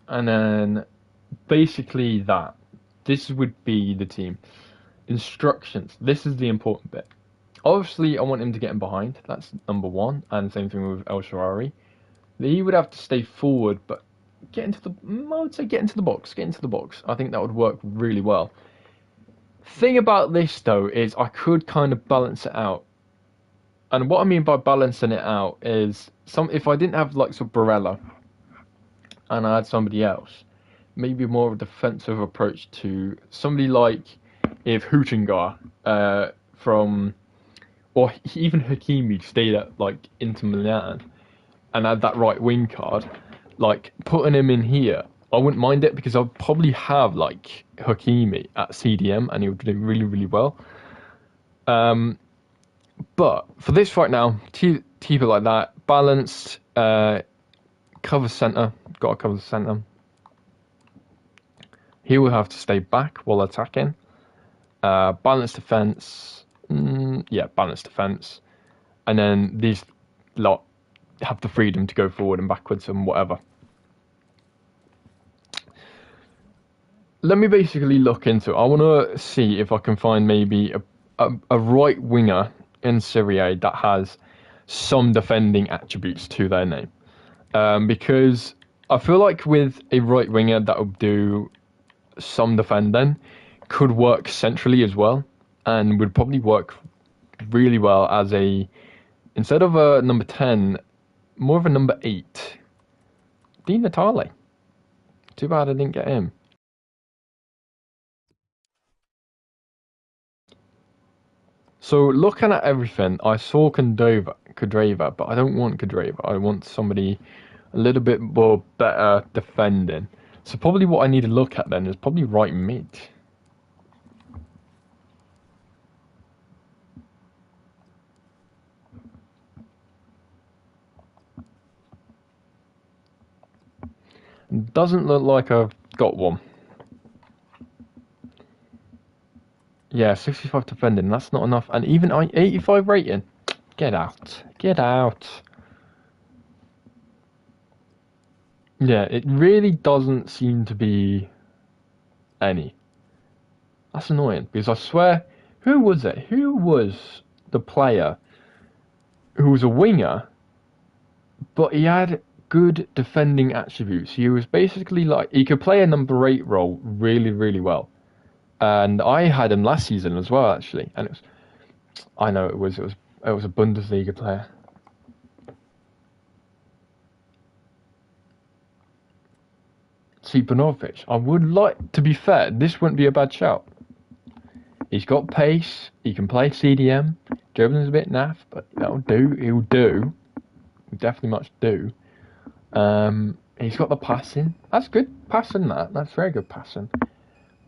And then basically that. This would be the team. Instructions. This is the important bit. Obviously, I want him to get in behind. That's number one. And same thing with El Shaarawy. He would have to stay forward, but get into the... I would say get into the box. Get into the box. I think that would work really well. Thing about this, though, is I could kind of balance it out. And what I mean by balancing it out is if I didn't have like some Barella and I had somebody else, maybe more of a defensive approach to somebody like if Hootingar from, or even Hakimi stayed at like Inter Milan and had that right wing card, like putting him in here, I wouldn't mind it because I'd probably have like Hakimi at CDM and he would do really, really well. But for this right now, keep it like that. Balanced, cover centre. Got to cover the centre. He will have to stay back while attacking. Balanced defence. Yeah, balanced defence. And then these lot have the freedom to go forward and backwards and whatever. Let me basically look into it. I want to see if I can find maybe a right winger in Serie A that has some defending attributes to their name. Because I feel like with a right winger that will do some defending, could work centrally as well, and would probably work really well as instead of a number 10, more of a number 8. Di Natale. Too bad I didn't get him. So looking at everything, I saw Candreva, but I don't want Candreva. I want somebody a little bit more better defending. So probably what I need to look at then is probably right mid. Doesn't look like I've got one. Yeah, 65 defending, that's not enough. And even 85 rating. Get out. Get out. Yeah, it really doesn't seem to be any. That's annoying, because I swear, who was it? Who was the player who was a winger, but he had good defending attributes? He was basically like, he could play a number 8 role really, really well. And I had him last season as well, actually. And I know it was a Bundesliga player. See, Banovic. I would like, to be fair, this wouldn't be a bad shout. He's got pace. He can play CDM. Dribbling's a bit naff, but that'll do. He'll do. He'll definitely much do. He's got the passing. That's good passing. That's very good passing.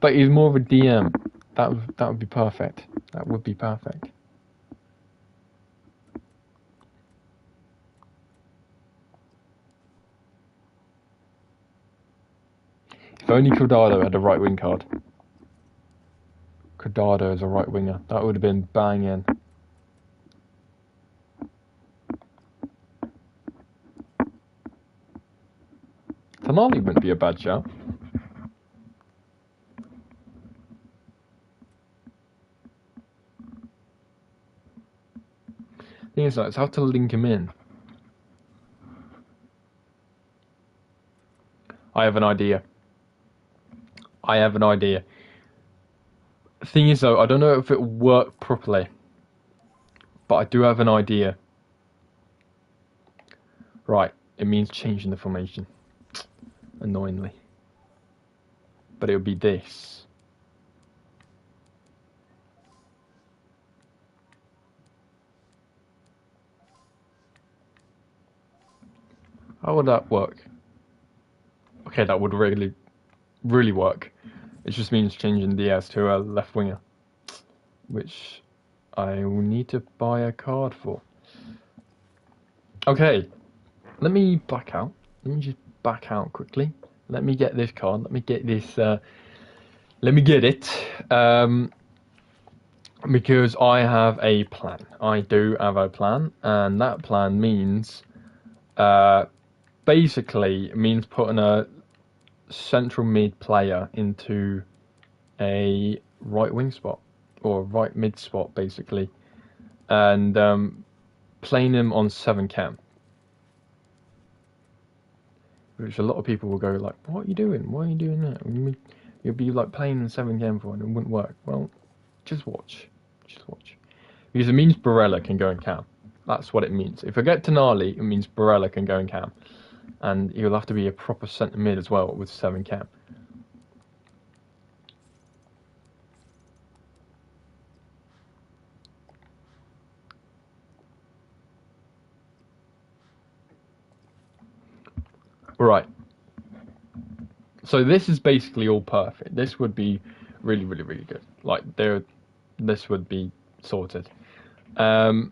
But he's more of a DM. That would be perfect. That would be perfect. If only Cuadrado had a right wing card. Cuadrado as a right winger. That would have been banging. Tonali wouldn't be a bad shout. Thing is, it's how to link him in. I have an idea. Thing is, though, I don't know if it will work properly, but I do have an idea. Right, it means changing the formation. Annoyingly. But it would be this. How would that work? Okay, that would really, really work. It just means changing Diaz to a left winger, which I will need to buy a card for. Okay, let me back out. Let me just back out quickly. Let me get this card. Let me get this. Let me get it. Because I have a plan. I do have a plan, and that plan means, basically, means putting a central mid player into a right wing spot or right mid spot, basically, and playing him on 7 cam. Which a lot of people will go like, "What are you doing? Why are you doing that? You'll be like playing in 7 cam for, and it wouldn't work." Well, just watch. Because it means Barella can go in cam. That's what it means. If I get Tonali, it means Barella can go in cam. And he'll have to be a proper centre mid as well with 7 cam. Right. So this is basically all perfect. This would be really, really, really good. Like, this would be sorted. And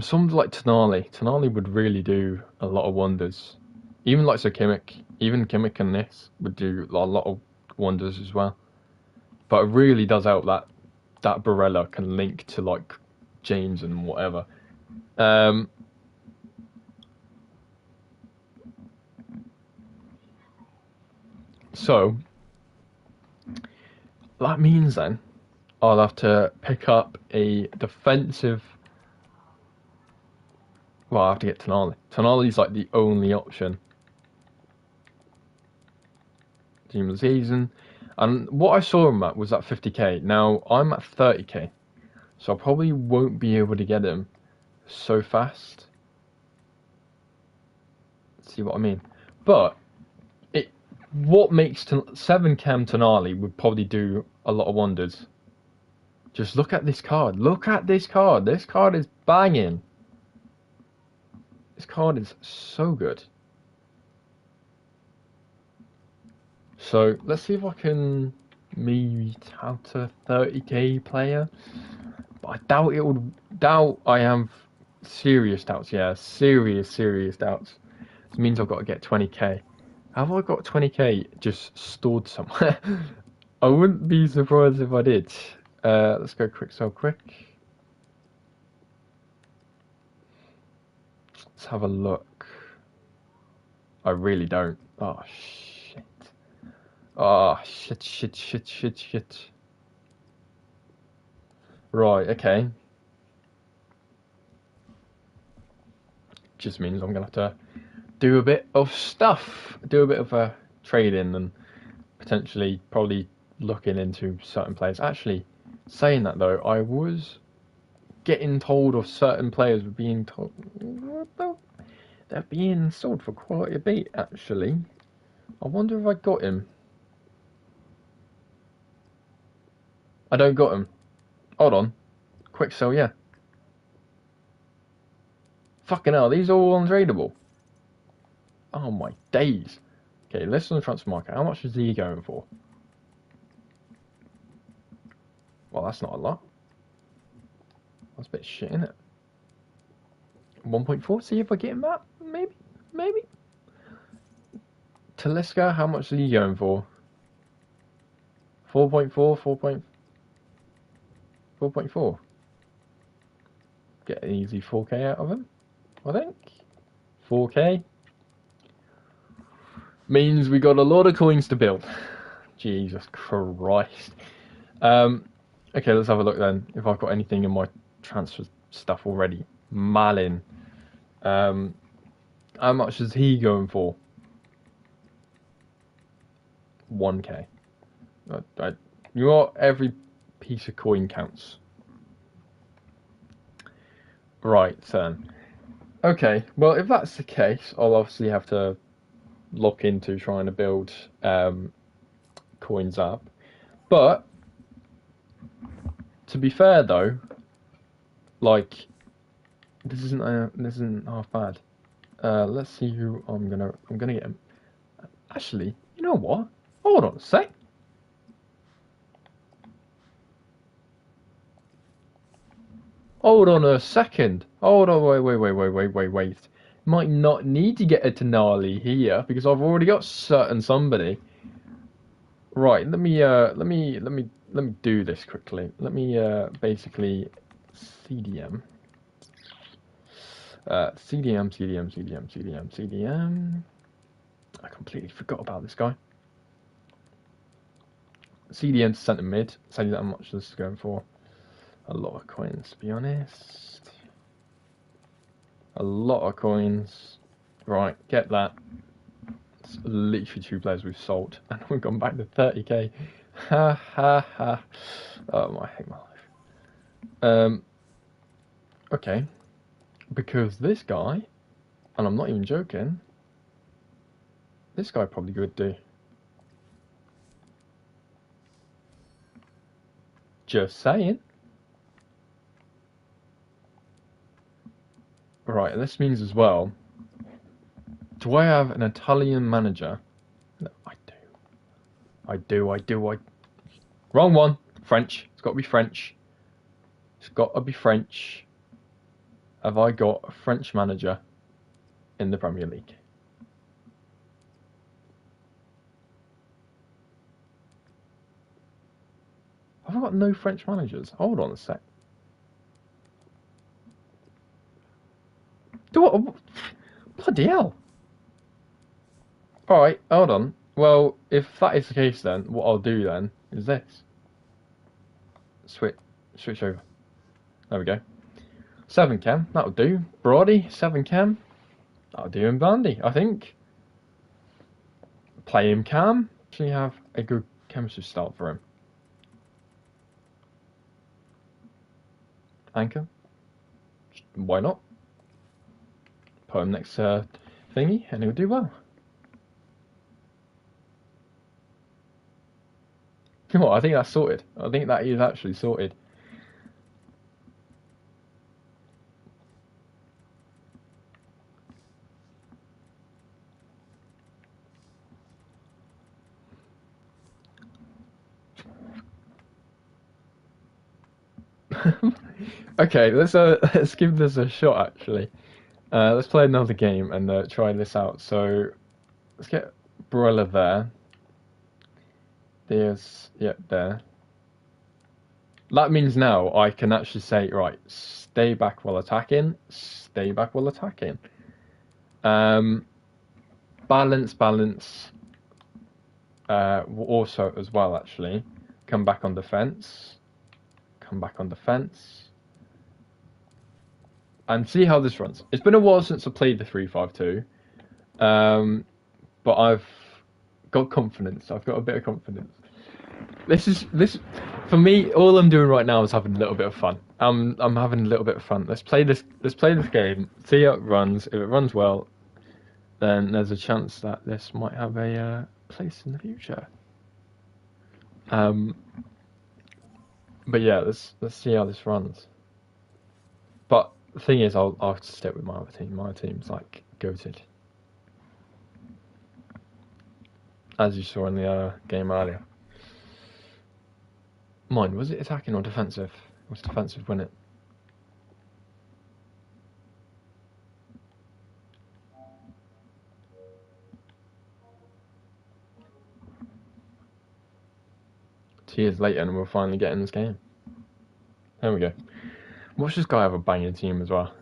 something like Tonali would really do a lot of wonders. Even like Kimmich and this would do a lot of wonders as well. But it really does help that Barella can link to like James and whatever. So that means then I'll have to pick up a defensive. Well, I have to get Tonali. Tonali's like the only option. Team of the season. And what I saw him at was at 50k. Now, I'm at 30k. So I probably won't be able to get him so fast. See what I mean? But what makes 7 cam Tonali would probably do a lot of wonders. Just look at this card. Look at this card. This card is banging. This card is so good. So let's see if I can maybe tout a 30k player. But I doubt it would. I have serious doubts. Yeah, serious doubts. This means I've got to get 20k. Have I got 20k just stored somewhere? I wouldn't be surprised if I did. Let's go quick sell quick. Let's have a look. I really don't. Oh shit. Oh shit. Right, okay. Just means I'm gonna have to do a bit of stuff. Do a bit of a trade-in and potentially probably looking into certain players. Actually, saying that though, I was getting told of certain players were being told they're being sold for quite a bit. Actually, I wonder if I got him. I don't got him. Hold on, quick sell, yeah. Fucking hell, these are all untradeable. Oh my days. Okay, list on the transfer market. How much is he going for? Well, that's not a lot. That's a bit shit, isn't it? 1.4. See if I get him that. Maybe. Talisca, how much are you going for? 4.4, 4.4. Get an easy 4k out of him, I think. 4k. Means we got a lot of coins to build. Jesus Christ. Okay, let's have a look then. If I've got anything in my transfer stuff already. Malin. How much is he going for? 1k. You know what? Every piece of coin counts. Right, then. Okay, well, if that's the case, I'll obviously have to look into trying to build coins up. But, to be fair though, like, this isn't half bad. Let's see who I'm gonna get him. Actually, you know what? Hold on a sec. Hold on a second. Hold on, wait. Might not need to get a Tenali here because I've already got certain somebody. Right, let me do this quickly. Let me basically CDM. CDM. I completely forgot about this guy. CDM to centre mid. Tell you that how much this is going for. A lot of coins, to be honest. A lot of coins. Right, get that. It's literally 2 players we've sold, and we've gone back to 30k. Ha ha ha. Oh, I hate my life. Okay. Because this guy, and I'm not even joking, this guy probably could do. Just saying. Right, this means as well, do I have an Italian manager? No, I do. Wrong one. French. It's got to be French. It's got to be French. Have I got a French manager in the Premier League? Have I got no French managers? Hold on a sec. Bloody hell. Alright, hold on. Well, if that is the case then, what I'll do then is this. Switch over. There we go. 7 cam, that'll do. Brody, 7 cam. That'll do him Bandy, I think. Play him cam. Actually have a good chemistry start for him. Anchor. Why not? Put him next thingy and he'll do well. You know what, I think that's sorted. I think that is actually sorted. Okay, let's give this a shot actually. Let's play another game and try this out. So let's get Broiler there. There. That means now I can actually say, right, stay back while attacking. Balance. Also as well actually. Come back on defense. And see how this runs. It's been a while since I played the 3-5-2, but I've got confidence. I've got a bit of confidence. This for me. All I'm doing right now is having a little bit of fun. I'm having a little bit of fun. Let's play this game. See how it runs. If it runs well, then there's a chance that this might have a place in the future. But yeah, let's see how this runs. But the thing is, I'll stick with my other team. My team's like goated, as you saw in the game earlier. Mine, was it attacking or defensive? It was defensive, wasn't it? years later and we're finally getting this game. There we go. Watch this guy have a banging team as well.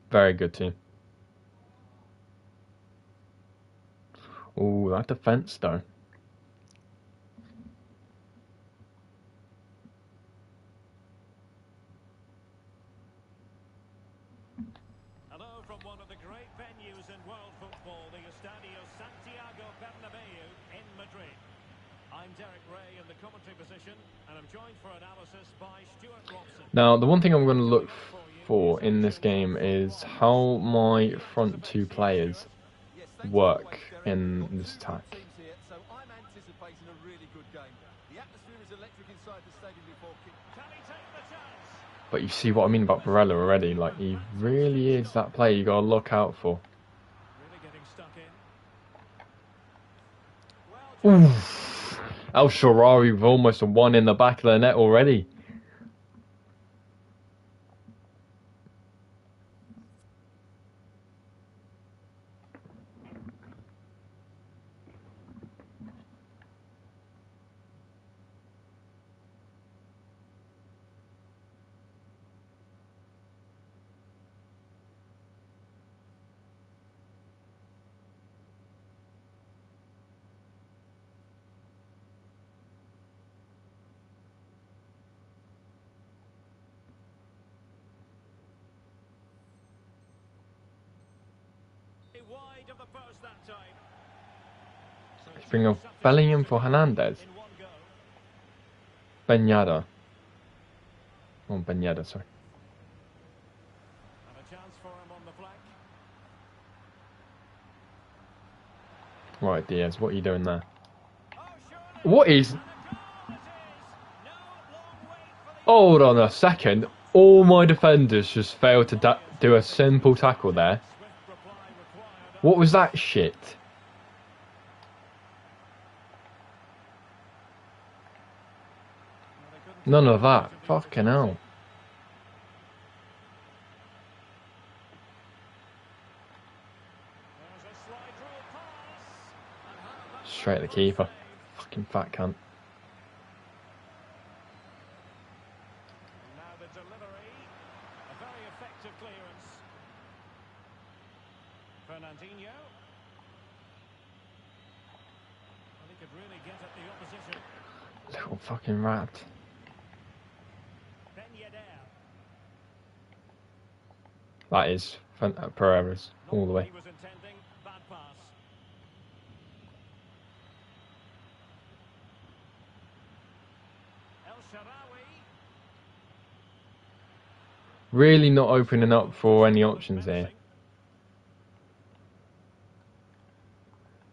Very good team. Oh, that defense though. Hello from one of the great venues in world football, the Estadio Santiago Bernabeu in Madrid. I'm Derek Ray in the commentary position, and I'm joined for analysis by Stuart Robson. Now, the one thing I'm going to look for in this game is how my front two players work in this attack. So I'm anticipating a really good game. The atmosphere is electric inside the stadium before kick. Can he take the chance? But you see what I mean about Barella already. Like, he really is that player you got to look out for. Really getting stuck in. Well, Oof. El Shaarawy with almost a one in the back of the net already. wide of the post that time. Let's bring up Bellingham for Hernandez. In one go. Benyada. Oh, Benyada, sorry. And a chance for him on the flank. Right, Diaz, what are you doing there? Oh, surely. What is... And a goal it is. No long wait for the... Hold on a second. All my defenders just failed to do a simple tackle there. Swift reply required. What was that shit? None of that. Fucking hell. There's a slide rule pass. And how Straight at the keeper. Fucking fat cunt. now the delivery. A very effective clearance. Fernandinho. Well, he could really get at the opposition. Little fucking rat. Ben Yedder. That is Pereira's Not all the what way. he was intending. Bad pass. El Shaarawy. Really not opening up for any options here.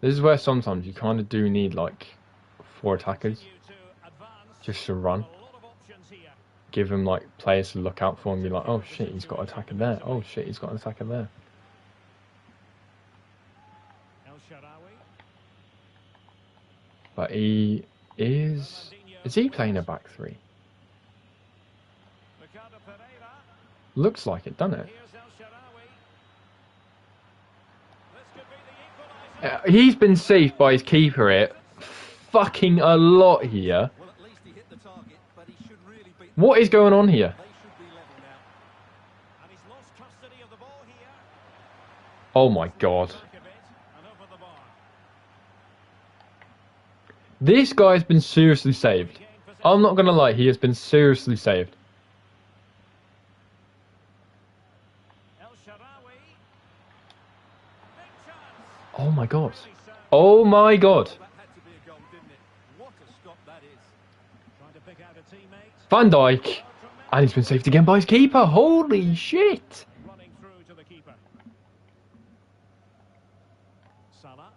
This is where sometimes you kind of do need like 4 attackers Continue to advance. just to run. A lot of options here. Give him like players to look out for and be like, oh shit, he's got an attacker there. Oh shit, he's got an attacker there. El Shaarawy. But he is... Is he playing a back 3? Ricardo Pereira. Looks like it, doesn't it? Here's El Shaarawy. This could be the equaliser. He's been saved by his keeper here fucking a lot here. Well, at least he hit the target, but he should really beat. What is going on here? They should be level now. And he's lost custody of the ball here. Oh my god. Back a bit and over the bar. This guy's been seriously saved. I'm not going to lie, he has been seriously saved. El Shaarawy. Big chance. Oh my god. Really sound. Oh my god. That had to be a goal, didn't it? What a stop that is. Trying to pick out a teammate. Van Dijk. And he's been saved again by his keeper. Holy shit. Running through to the keeper. Salah.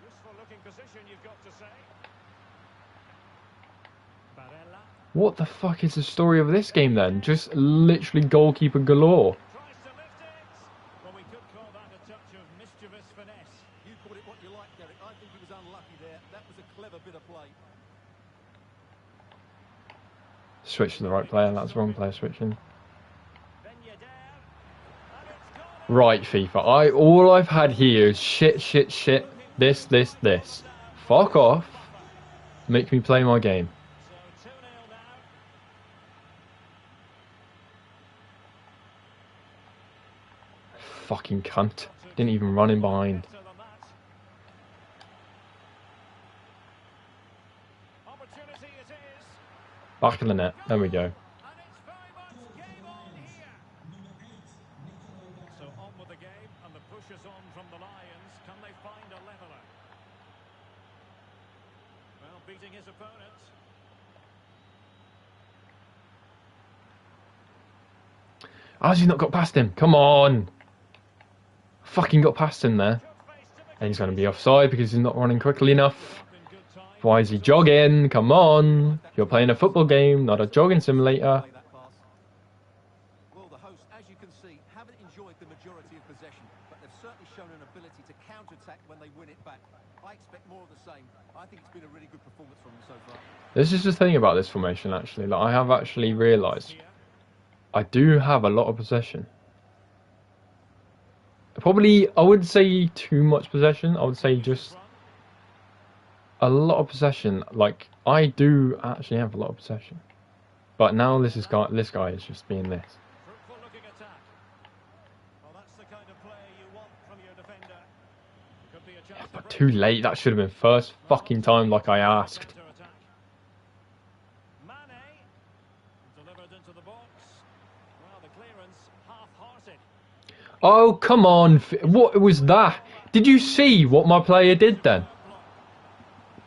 Useful looking position, you've got to say. Barella What the fuck is the story of this game then? Just literally goalkeeper galore. tries to lift it. Well, we could call that a touch of mischievous finesse. You call it what you like, Derek. I think he was unlucky there. That was a clever bit of play. Switch to the right player. That's the wrong player switching. Ben Yedder. And it's gone Right, FIFA. All I've had here is shit, shit, shit. This. Fuck off. Make me play my game. So 2-0 now. Fucking cunt. Didn't even run in behind. Better than that. Opportunity it is. Back in the net. There we go. And it's very much game on here. So on with the game, and the push is on from the Lions. Can they find a leveller? Well, beating his opponent. How's he not got past him? Come on. Fucking got past him there. And he's going to be offside because he's not running quickly enough. In good time. Why is he jogging? Come on. You're playing a football game, not a jogging simulator. Play that pass. Well, the hosts, as you can see, haven't enjoyed the majority of possession, but they've certainly shown an ability to counter-attack when they win it back. I expect more of the same. I think it's been a really good performance from them so far. This is the thing about this formation, actually. That I have actually realised. I do have a lot of possession. Probably, I wouldn't say too much possession. I would say just a lot of possession. Like, I do actually have a lot of possession. But now this guy is just being this. Fruitful looking attack. Well, that's the kind of play you want from your defender. Could be a chance to But too late. That should have been first fucking time like I asked. counter-attack. Mane delivered into the box. Well, the clearance half-hearted. Oh, come on. What was that? Did you see what my player did then?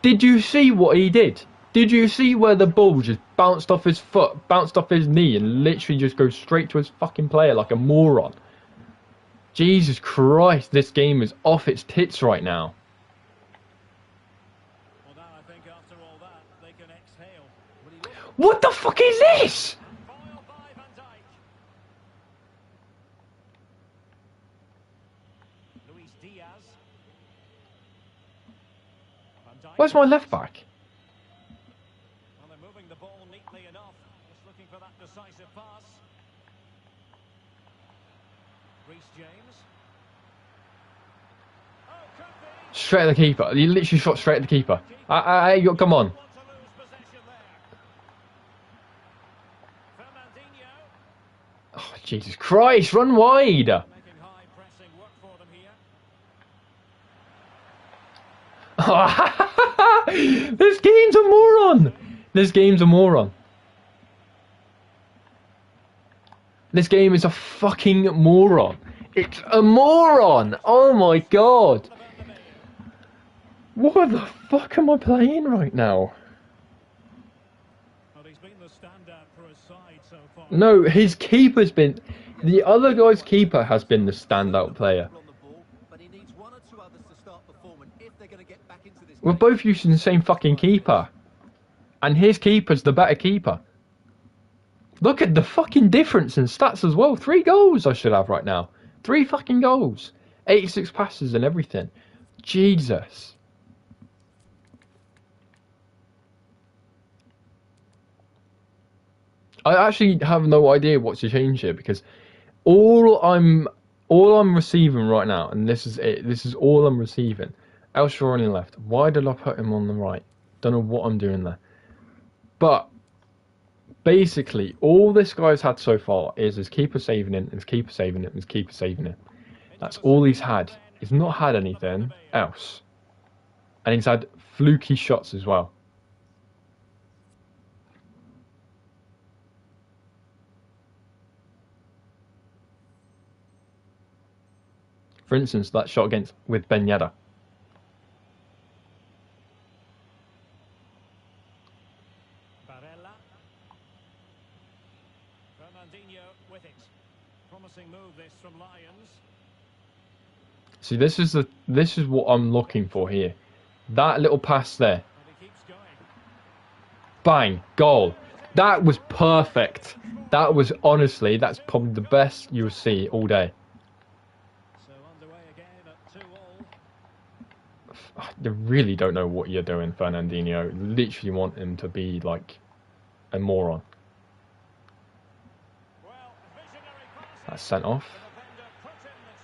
Did you see what he did? Did you see where the ball just bounced off his foot, bounced off his knee, and literally just goes straight to his fucking player like a moron? Jesus Christ, this game is off its tits right now. Well, now I think after all that, they can exhale. What the fuck is this? Foiled by Van Dijk. Luis Diaz. Van Dijk. Where's my left back? Well, they're moving the ball neatly enough. Just looking for that decisive pass. Reece James. Oh, could be. Straight at the keeper. He literally shot straight at the keeper. Come on. Want to lose possession there. Fernandinho. Oh, Jesus Christ, run wide. Making high pressing work for them here. This game's a moron. This game's a moron. This game is a fucking moron. It's a moron. Oh my god. What the fuck am I playing right now? Well, he's been the standout for his side so far. No, his keeper's been... The other guy's keeper has been the standout player. On the ball, but he needs one or two others to start performing if they're going to get back into this We're game. both using the same fucking keeper. And his keeper's the better keeper. Look at the fucking difference in stats as well. 3 goals I should have right now. 3 fucking goals. 86 passes and everything. Jesus. I actually have no idea what to change here because all I'm receiving right now, and this is it. This is all I'm receiving. El Shaarawy on the left. Why did I put him on the right? Don't know what I'm doing there. But basically, all this guy's had so far is his keeper saving it, his keeper saving it, his keeper saving it. That's all he's had. He's not had anything else. And he's had fluky shots as well. For instance, that shot with Ben Yedder. Barella. Fernandinho with it. Promising move this from Lions. See, this is what I'm looking for here. That little pass there. And he keeps going. Bang, goal. That was perfect. That was honestly, that's probably the best you'll see all day. So underway again at 2-all. I really don't know what you're doing, Fernandinho. Literally want him to be like a moron. Well, visionary passing. That's sent off. The defender put in the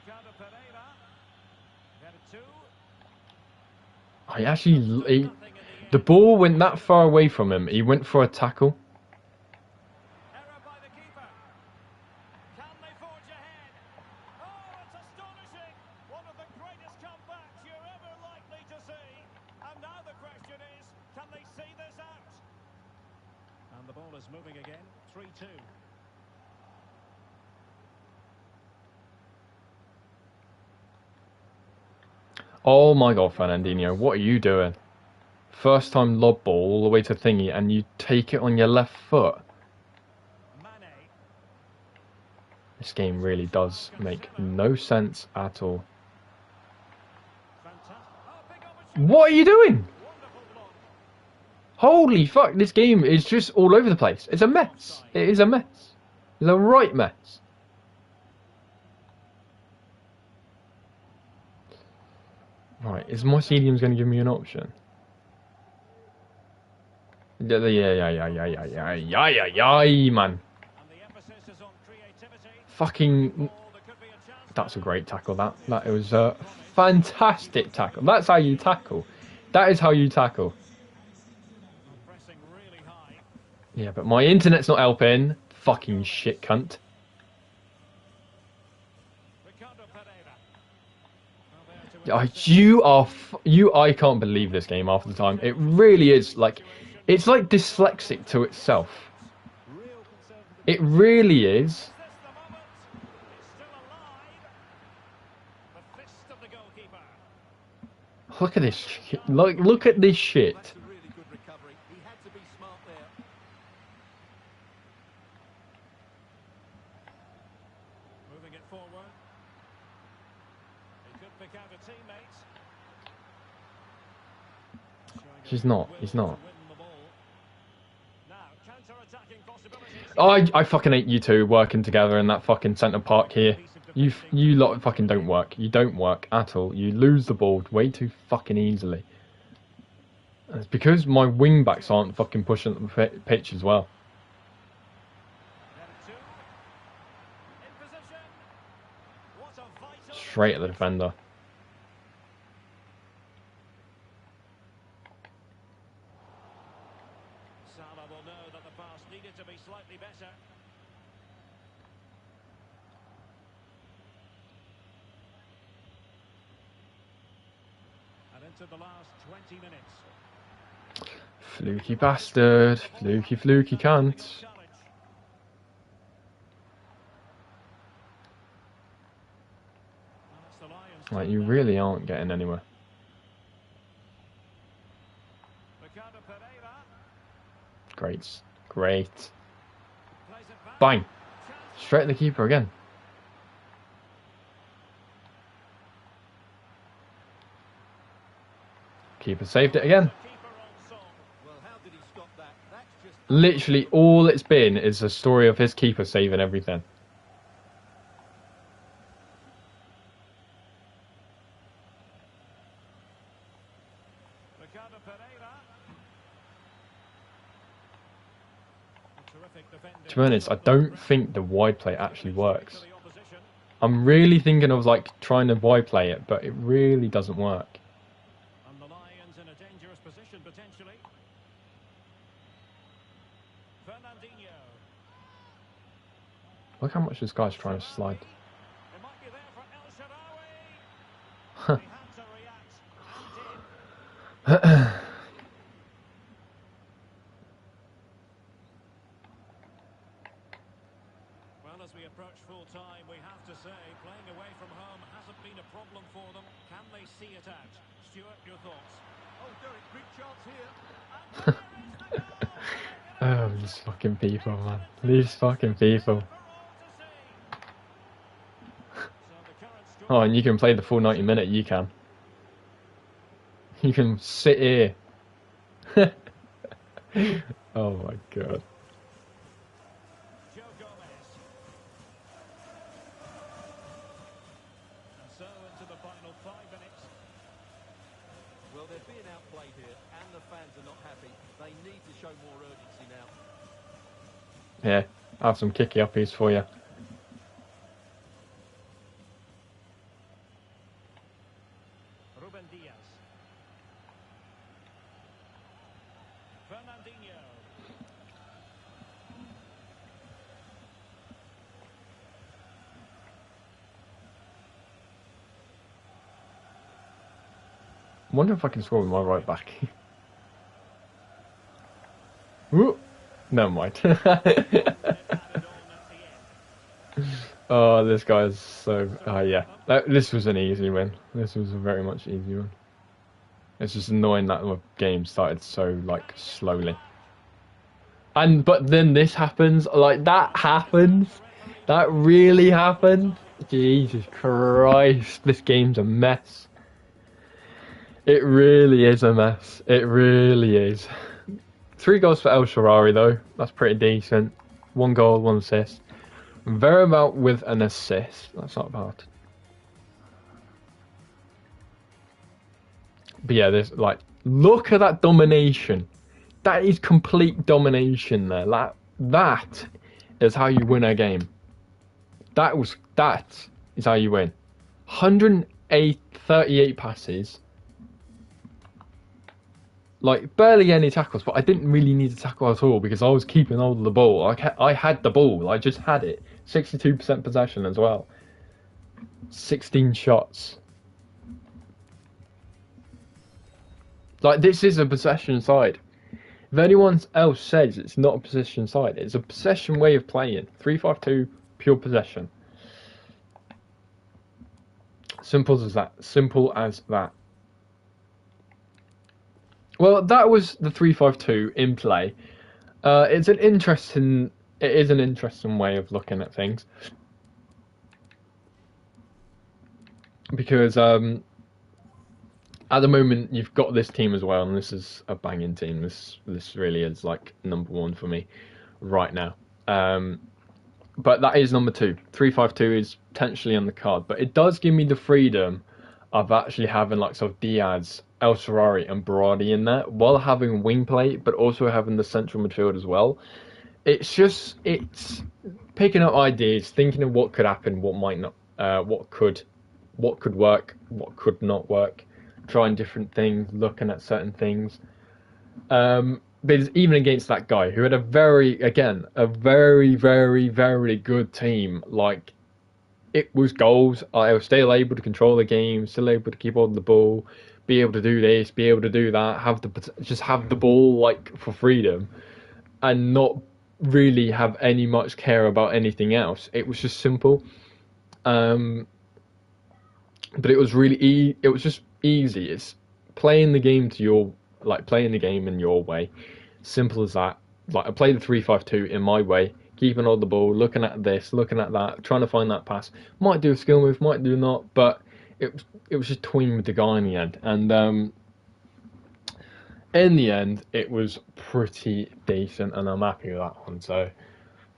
Ricardo Pereira. There are two. I actually, Nothing in the ball went that far away from him. He went for a tackle. Error by the keeper. Can they forge ahead? Oh, it's astonishing! One of the greatest comebacks you're ever likely to see. And now the question is, can they see this out? And the ball is moving again. 3-2. Oh my God, Fernandinho, what are you doing? First time lob ball all the way to thingy and you take it on your left foot. Mane. This game really does make no sense at all. Fantastic. Oh, big opportunity. What are you doing? Wonderful block. Holy fuck, this game is just all over the place. It's a mess. It is a mess. It's a right mess. Right, is my stadium's going to give me an option? Yeah, man. And the emphasis is on creativity. Fucking, Ball, there could be a chance. that's a great tackle, that was a fantastic tackle. That's how you tackle. That is how you tackle. Pressing really high. Yeah, but my internet's not helping. Fucking shit cunt. Ricardo Pereira. Well, there to I can't believe this game half the time. It really is like, it's like dyslexic to itself. real conservative. It really is. Is this the moment? It's still alive. The fist of the goalkeeper. Look at this shit. Look at this shit. That's a really good recovery. He had to be smart there. Moving it forward. He could pick out a teammate. Showing a He's real not. will He's to not. win the ball. Now, counter-attacking possibilities. I fucking hate you two working together in that fucking centre park here. You lot fucking don't work. You don't work at all. You lose the ball way too fucking easily. And it's because my wing backs aren't fucking pushing the pitch as well. There are two. In position. What a vital. Straight at the defender. Salah will know that the pass needed to be slightly better. And into the last 20 minutes. Fluky bastard. Fluky cunt. Challenge. Well, it's the Lions. Like, you really aren't getting anywhere. Ricardo Pereira Great. Great. plays it back. Bang. Chance. Straight at the keeper again. Keeper saved it again. Keeper on song. Well, how did he stop that? That's just Literally all it's been is a story of his keeper saving everything. Ricardo Pereira. A terrific defending. To be honest, I don't think the wide play actually works. To the opposition. I'm really thinking of like trying to wide play it, but it really doesn't work. And the Lions in a dangerous position potentially. Fernandinho. Look how much this guy's trying to slide. It might be there for El Shaarawy. Huh. He had to react. And did. Well, as we approach full time, we have to say playing away from home hasn't been a problem for them. Can they see it out? Stuart, your thoughts? oh, Derek, big chance here. Oh, these fucking people, man. These fucking people. Oh, and you can play the full 90 minute, you can. You can sit here. Oh my god. Joe Gomez. And so into the final 5 minutes. Well, they're being outplayed here, and the fans are not happy. They need to show more urgency now. Yeah, I have some kicky uppies for you. Fernandinho. I wonder if I can score with my right back. Ooh, never mind. They've added on at the end. Oh, this guy's so. Yeah. This was an easy win. This was a very much easy one. It's just annoying that the game started so like slowly. But then this happens. Like that happens. That really happened. Jesus Christ! This game's a mess. It really is a mess. It really is. 3 goals for El Shaarawy though. That's pretty decent. 1 goal, 1 assist. Veramount with an assist. That's not bad. But yeah, there's like, look at that domination. That is complete domination there. That is how you win a game. That is how you win. 138 passes. Like, barely any tackles, but I didn't really need to tackle at all because I was keeping hold of the ball. I had the ball. I just had it. 62% possession as well. 16 shots. Like, this is a possession side. If anyone else says it's not a possession side, it's a possession way of playing. 3-5-2, pure possession. Simple as that. Simple as that. Well, that was the 3-5-2 in play. It is an interesting way of looking at things because at the moment you've got this team as well, and this is a banging team. This really is like number 1 for me right now. But that is number 2. 3-5-2 is potentially on the card, but it does give me the freedom of actually having like sort of Diaz, El Shaarawy and Berardi in there, while having wing play, but also having the central midfield as well. It's picking up ideas, thinking of what could happen, what might not, what could work, what could not work, trying different things, looking at certain things. But even against that guy who had a very, very, very good team, like, it was goals. I was still able to control the game, still able to keep on the ball, be able to do this, be able to do that, just have the ball like for freedom, and not really have any much care about anything else. It was just simple, but it was really it was just easy. It's playing the game playing the game in your way. Simple as that. Like, I play the 3-5-2 in my way, keeping on the ball, looking at this, looking at that, trying to find that pass. Might do a skill move, might do not, but it was just toying with the guy in the end. And in the end, it was pretty decent, and I'm happy with that one. So,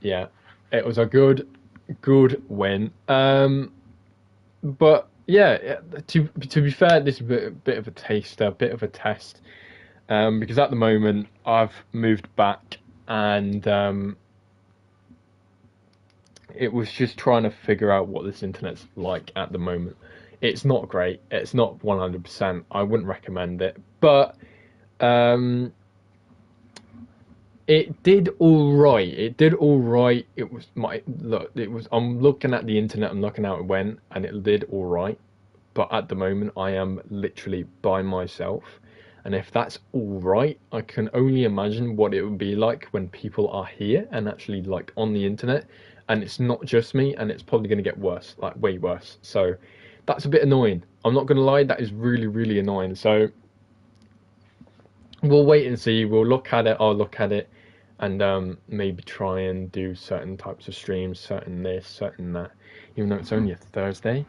yeah, it was a good win. But yeah, to be fair, this is a bit of a taster, a bit of a test, because at the moment I've moved back, and it was just trying to figure out what this internet's like at the moment. It's not great. It's not 100%. I wouldn't recommend it, but it did all right. It did all right. It was I'm looking at the internet. I'm looking how it went, and it did all right. But at the moment, I am literally by myself, and if that's all right, I can only imagine what it would be like when people are here and actually like on the internet, and it's not just me, and it's probably going to get worse, like way worse. So that's a bit annoying. I'm not going to lie. That is really, really annoying. So we'll wait and see. We'll look at it. I'll look at it, and maybe try and do certain types of streams, certain this, certain that. Even though it's only a Thursday,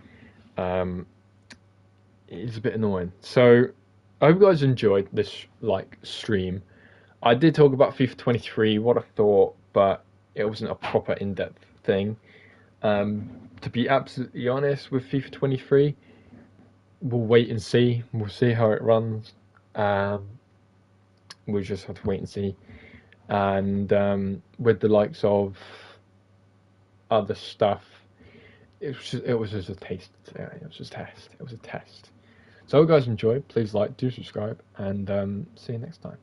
it's a bit annoying. So I hope you guys enjoyed this like stream. I did talk about FIFA 23, what I thought, but it wasn't a proper in-depth thing. To be absolutely honest with FIFA 23, we'll wait and see. We'll see how it runs. We'll just have to wait and see. And with the likes of other stuff, it was just a taste. Yeah, it was just a test. It was a test. So, if you guys enjoyed, please like, do subscribe, and see you next time.